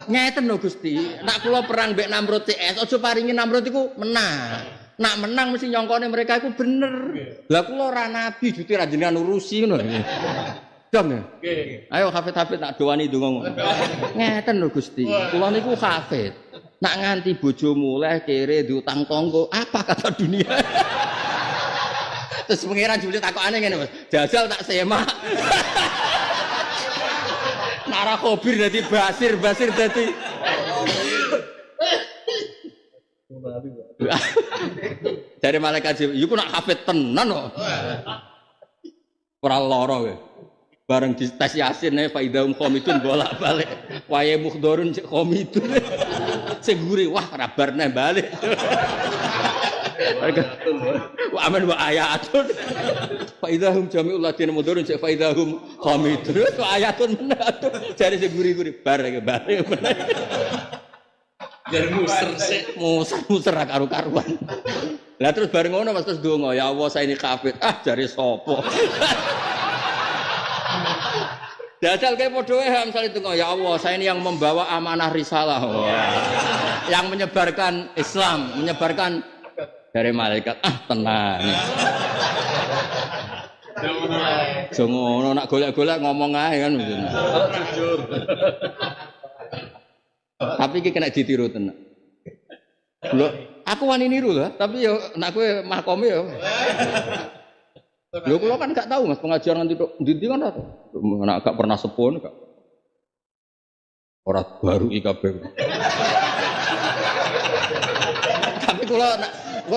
Speaker 2: ngeten lho Gusti, nak kula perang mbek Namrud CS, aja paringi Namrud iku menang. Nak menang mesti nyongkone mereka iku bener. Lah kula ora nabi jute ra jenengan urusi ngono. Dom ya. Ayo hafid-hafid nak dowani donga ngono. Ngeten lho Gusti, kula niku hafid. Nak nganti bojo mulai kere diutang tangga, apa kata dunia? Terus pengiran Juli takokane ngene, Mas. Jajal tak semak. Nara khobir dadi basir dadi dari malaikat Jibril iku nak hafid tenan kok ora lara kowe bareng di tes yasin fa idahum khamidun bolak-balik wae mukhdorun cek khamidun sing guri wah rabarne balik wa aman wa ayatun fa idahum jami'ul ladina mudurun fa idahum khamidun wa ayatun menatu jare sing guri-guri bar dari muser karo-karuan. Lah terus bareng ngono Mas terus ndonga, ya Allah saya ini kafir. Jare sapa? Dadal kayak padha wae misale ndonga, ya Allah saya ini yang membawa amanah risalah. Yang menyebarkan Islam, menyebarkan dari malaikat. Tenang. Jongono nak golek-golek ngomong ae kan ngono. Jujur. Tapi iki kena ditiru tenan. Lho, aku wani niru lho, tapi yo nek kowe makome yo. Lho kula kan gak tahu Mas pengajian nanti ndi kan ora. Nek gak pernah sepon gak. Ora baru IKB. Tapi kula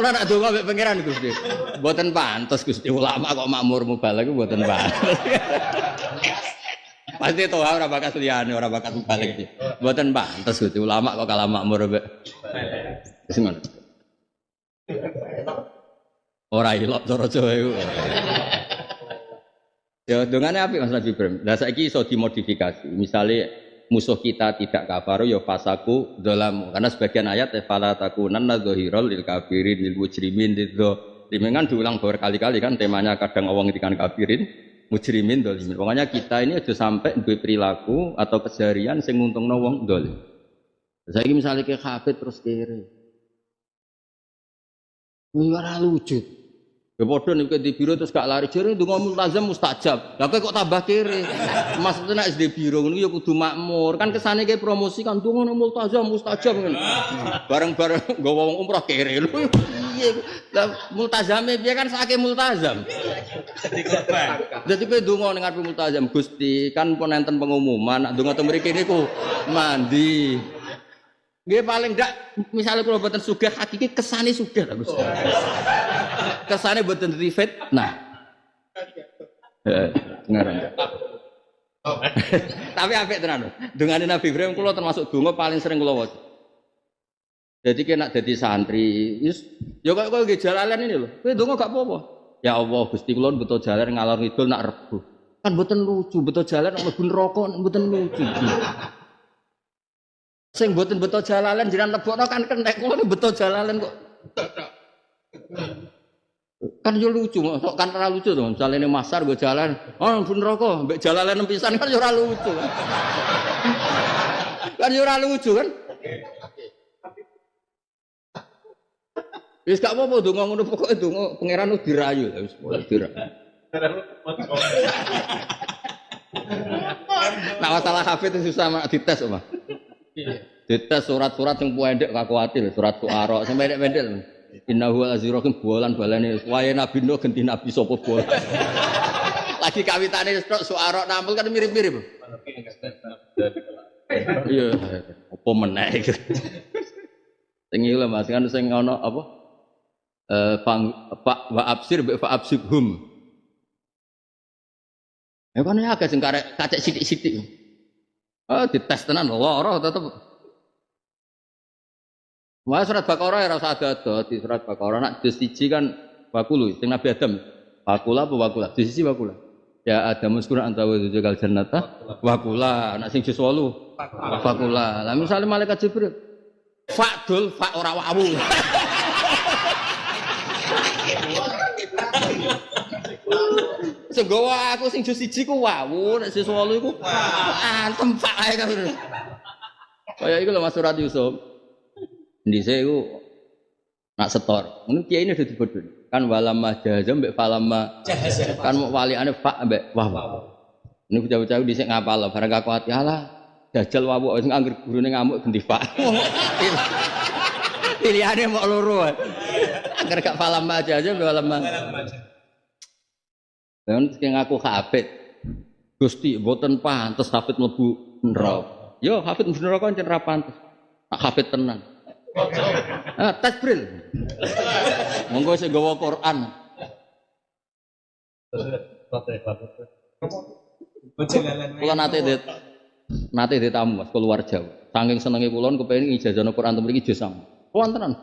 Speaker 2: nak donga mbek pangeran Gusti. Mboten pantes Gusti ulama kok makmur mubalek mboten pantes. Pasti toh ora bakat liyane, ora bakat balik iki. Mboten pantes Gusti ulama kok kalah makmur mbek. Wis ngono. Ora ilok cara Jawa iku. Ya dongane apik Mas Nabi Ibrahim. Lah saiki iso dimodifikasi. Misale musuh kita tidak kafar ya fasaku dzalam. Karena sebagian ayat fala takunanna dzahirul lil kafirin lil mujrimin dzzo. Dimengan diulang berkali-kali kan temanya kadang wong ngendikan kafirin mujrimin dolimin. Pokoknya kita ini aja sampai duwe perilaku atau keseharian sing nguntungno wong dolim. Saiki misale ke hafid terus kere. Ora lucu. Ya padha nek di biro terus gak lari jare ndonga multazam mustajab. Lah kok tambah kere. Maksudnya nek di biro ngono ya kudu makmur. Kan kesane ke promosi kan ndonga multazam mustajab ngono. Bareng-bareng nggawa wong umrah kere lho. Piye? Lah multazame piye kan sakake multazam. Dadi korban. Dadi kowe ndonga ning arep multazam Gusti kan pun enten pengumuman nek ndonga teng mriki niku mandi. Nggih paling ndak misalnya kalau mboten sugih hakiki kesane sugih ta Gusti. Kesane mboten rifet. Nah. Ngaran. Tapi apik tenan lho. Dungane Nabi Ibrahim kula termasuk donga paling sering kula waca. Jadi kena dadi santri, wis ya kok nggih jalalan ini lho. Kowe donga gak apa-apa. Ya Allah Gusti kula beto jalan ngalor ngidul nak rebu. Kan mboten lucu, beto jalan mlebu neraka mboten lucu. Sing mboten beto jalalan jenengan lebokno kan kentek kula beto jalalan kok. Kan yo lucu, kok kan ora lucu to. Misale ning masar go jalan, oh mlebu neraka mbek jalalan pisan kan yo ora lucu. Kan yo ora lucu kan? Wis gak apa-apa donga ngono pokoke donga pangeran dirayu wis dirayu. Nah masalah hafid itu susah mak dites Mas. Dites surat-surat yang pendek gak kuatir, surat Suara sing pendek-pendek. Innahu azirakum bolan balane wae nabi no ganti nabi sapa bolan. Lagi kawitane Suara nampil kan mirip-mirip. Iya, apa meneh iki. Sing iki lho Mas kan sing ana apa? Pak wa absir fa absibhum. Ya kan ya agak sing kacek sithik-sithik. Dites tenan lara tetep. Wah surat Baqarah ya rasa ada di surat Baqarah nak juz 1 kan wakulu sing Nabi Adam. Wakula apa wakula? Juz 1 wakula. Ya Adam uskura anta wa zujal jannata wakula. Nak sing juz 8 wakula. Lah misale malaikat Jibril fa'dul fa ora wawu. Segowo aku sing juz 1 ku wawu, nek juz 8 iku antem pak ae kan. Kaya iku lho Mas Surat Yusuf. Ndise iku nak setor. Ngono kiai ini udah dibodoni. Kan walamma jahazam mbek falamma jahazam. Kan mau waliane fa mbek wah. Ini bocah-bocah dhisik ngapal bareng aku ati alah dajal wawu sing anggere gurune ngamuk genti fa. Pilihane mok loro. Angger gak falamma jahazam mbek falamma. Dan sing ngaku hafid. Gusti mboten pantes hafid mlebu neraka. Yo hafid mlebu neraka pancen ra pantes. Hafid tenan. Tasbril. Monggo sing gawa Quran. Kula nate ditamu Mas keluar Jawa. Saking senenge kula kepengin ijazahna Quran mriki juz sam. Wontenan.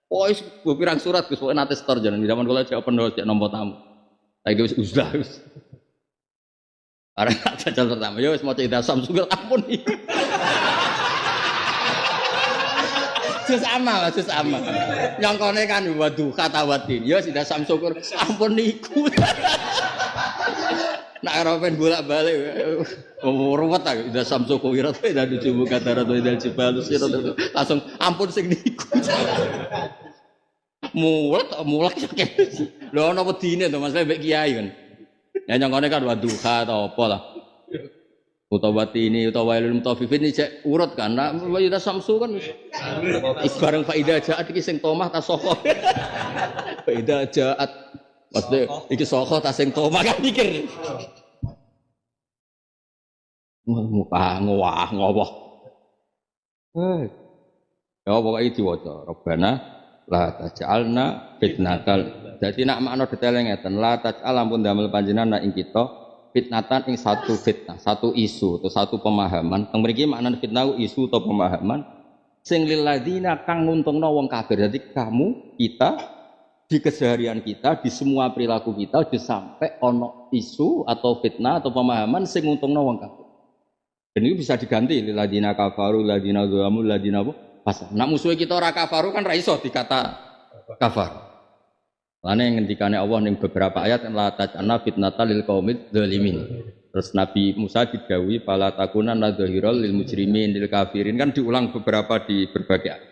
Speaker 2: Oh wis pirang surat Gus nate setor jalan di zaman kula Jawa penuh cek nampa tamu. Saiki wis uzlah wis. Arek jajal pertama ya wis maca ida sam sugel ampun iki. Jus ama. Nyongkone kan waduh katawatin. Ya sudah sam syukur. Ampun niku. Nak ropen bolak-balik. Ruwet ta sudah sam syukur wirat dan dicoba kata ratu dal cibalus langsung ampun sing niku. Mulak sakit. Lho ana wedine to Mas mbek kiai kan. Ya nyongkone kan waduh ta apa lah. Utawati ini utawailul mutaffifin ini cek urut kan nak wajida samsu kan bareng faida jaat iki sing tomah ta soko faida jaat maksudnya iki soko ta sing tomah kan mikir muka ngowah ya pokoke diwaca Rabbana la taj'alna fitnatal dadi nak makna detail ngeten la taj'al ampun damel panjenengan ing kita fitnatan ing satu fitnah, satu isu atau satu pemahaman. Teng mriki maknane fitnah isu atau pemahaman sing lil ladzina kang nguntungno wong kafir. Jadi kamu, kita di keseharian kita, di semua perilaku kita aja sampai ono isu atau fitnah atau pemahaman sing nguntungno wong kafir. Dan itu bisa diganti lil ladzina kafaru, ladzina zalamu, ladzina fasaq. Nek musuhe kita ora kafaru kan ra iso dikata kafar. Lane ngendikane Allah ning beberapa ayat la taj'alna fitnatal lil qaumid dzalimin. Terus Nabi Musa didhawuhi fala takunan nadhiral lil mujrimin lil kafirin kan diulang beberapa di berbagai ayat.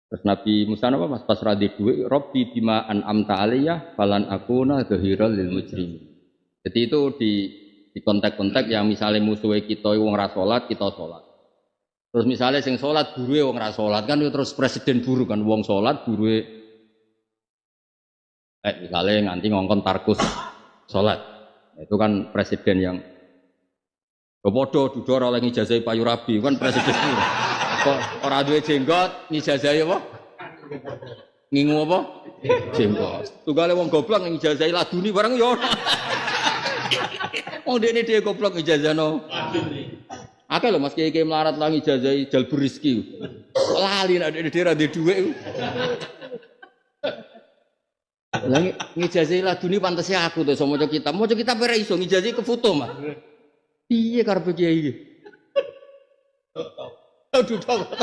Speaker 2: Terus Nabi Musa napa Mas pas radhi duwe Rabbi bima an'amta alayya falan akuna nadhiral lil mujrimin. Jadi itu di konteks-konteks yang misalnya musuhe kita wong ra salat kita salat. Terus misalnya sing salat buruhe wong ra salat kan terus presiden buru kan wong salat buruhe misalnya nganti ngongkon tarkus sholat itu kan presiden yang bodoh duduk oleh ngijazah payu rabi kan presiden kok orang duwe jenggot ngijazah apa ngingu apa jenggot tunggale wong goblok ngijazah laduni barang yo wong dene dhewe goblok ngijazahno akeh lho Mas kiai melarat lah ngijazah jalbur rezeki lali nek dhewe ra duwe dhuwit lah ngijazahi laduni pantese aku to iso maca kitab. Maca kitab ora iso ngijazahi ke foto, Mas. Piye karepe kiai iki? Aduh tok.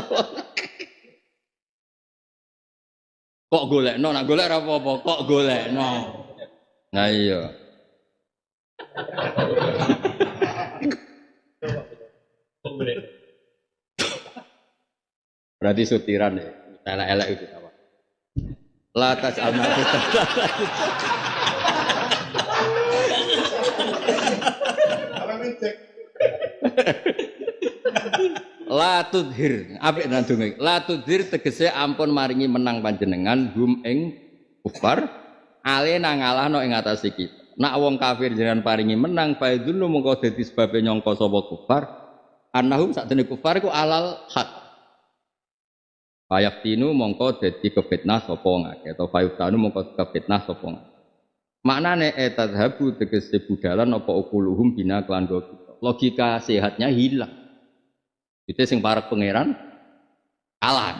Speaker 2: Kok golekno, nak golek ora apa-apa, kok golekno. Nah iya. Berarti sutiran ya, elek-elek itu apa? Latas amal Latudhir, apik nandunge. Latudhir tegese ampun maringi menang panjenengan hum ing kufar alena ngalahno ing atase kita. Nak wong kafir jenengan paringi menang faidun mongko dadi sebabe nyangka sapa kufar annahum sakdene kufar iku alal haq. Fayaftinu mongko dadi kefitnah sapa ngake atau fayuftanu mongko kefitnah sapa ngake. Maknane etadhabu tegese budalan apa ukuluhum bina kelan kita. logika sehatnya hilang. Itu sing para pangeran kalah.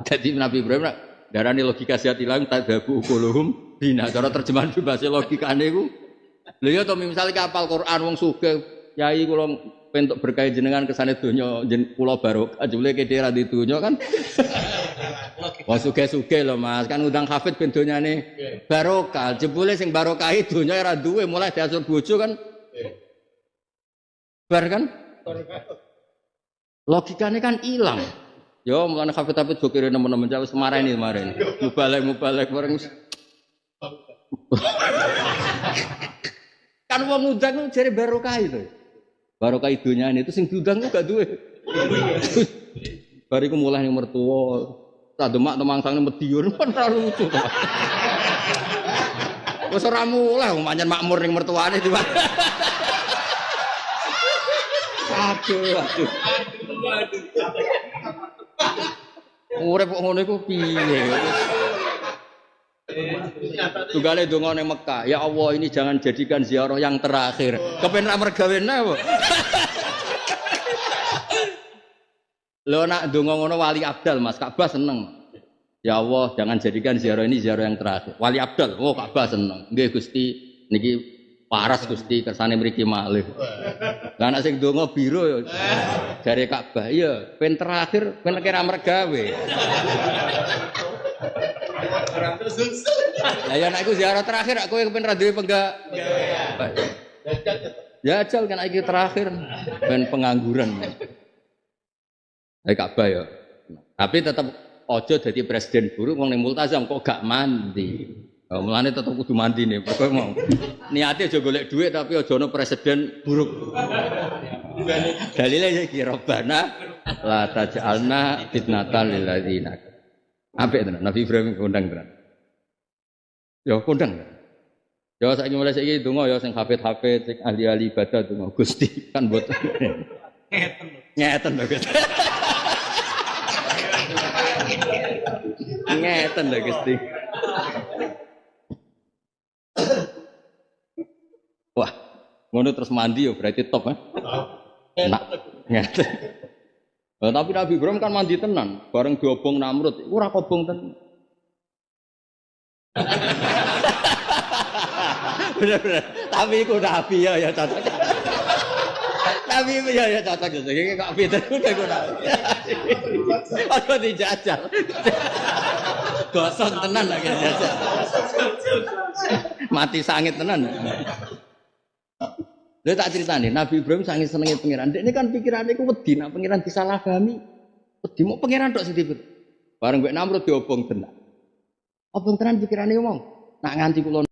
Speaker 2: Jadi Nabi Ibrahim darani logika sehat hilang tadabu ukuluhum bina. Cara terjemahan bahasa logikane iku. Lha ya to misalnya kapal Quran wong sugih, yai kula pentuk berkah jenengan kesane donya kula barokah jebule kene ra di donya kan. Wong sugih-sugih lho Mas, kan ngundang hafid ben donyane barokah. Jebule sing barokahi donya ora duwe mulai diasur bojo kan. Bar kan? Logikanya kan hilang. Yo mulane hafid-hafid go kira nemen-nemen wis marani kemarin. Mubalek bareng. Kan wong ngundang jare barokah itu. Barokah donyane itu sing diundang gak duwe. Bariku mulai ning mertua, tak demak temangsane Madiun kan ora lucu to. Wis ora mulai pancen makmur ning mertuane tiba. Aduh. Urip kok ngono iku piye? Tugale donga ning Mekah, ya Allah ini jangan jadikan ziarah yang terakhir. Kepen ra mergawene apa? Lho nak donga ngono wali abdal Mas, Ka'bah seneng. Ya Allah jangan jadikan ziarah ini ziarah yang terakhir. Wali abdal, oh Ka'bah seneng. Nggih Gusti niki paras Gusti kersane mriki malih. Lah nek sing donga biro ya jare Ka'bah, iya pen terakhir pen kira mergawe. Lah ya nek iku ziarah terakhir kowe kepen ra duwe penggawe. Jajal kan iki terakhir ben pengangguran. Ka'bah ya. Tapi tetap ojo dadi presiden buruk wong ning multazam kok gak mandi. Mulane tetep kudu mandi nih, pokoke mau. Niate aja golek dhuwit tapi aja ono presiden buruk. Dalile iki Rabbana la taj'alna fitnatan lil ladzina. Apik tenan Nabi Ibrahim kondang tenan. Ya kondang. Ya saiki mulai saiki donga ya sing hafid-hafid, sing ahli-ahli ibadah donga Gusti kan mboten. Ngeten lho Gusti. Ngeten lho Gusti. Wah, ngono terus mandi ya berarti top kan? Enak. Ngeten. Nah, tapi Nabi Ibrahim kan mandi tenan, bareng diobong Namrud, iku ora kobong tenan. Bener-bener. Tapi iku Nabi ya cocok. Nabi ya cocok gitu. Iki kok pinter kuwi kok Nabi. Aku dijajal. Gosong tenan lagi dijajal. Mati sangit tenan. Lha tak critani, Nabi Ibrahim sange senenge pangeran. Ini kan pikirane iku wedi nek pangeran disalahpahami. Wedi mok pangeran tok sing dipikir. Bareng mbek Namrud diobong tenan. Obong tenan pikirane wong. Nak nganti kula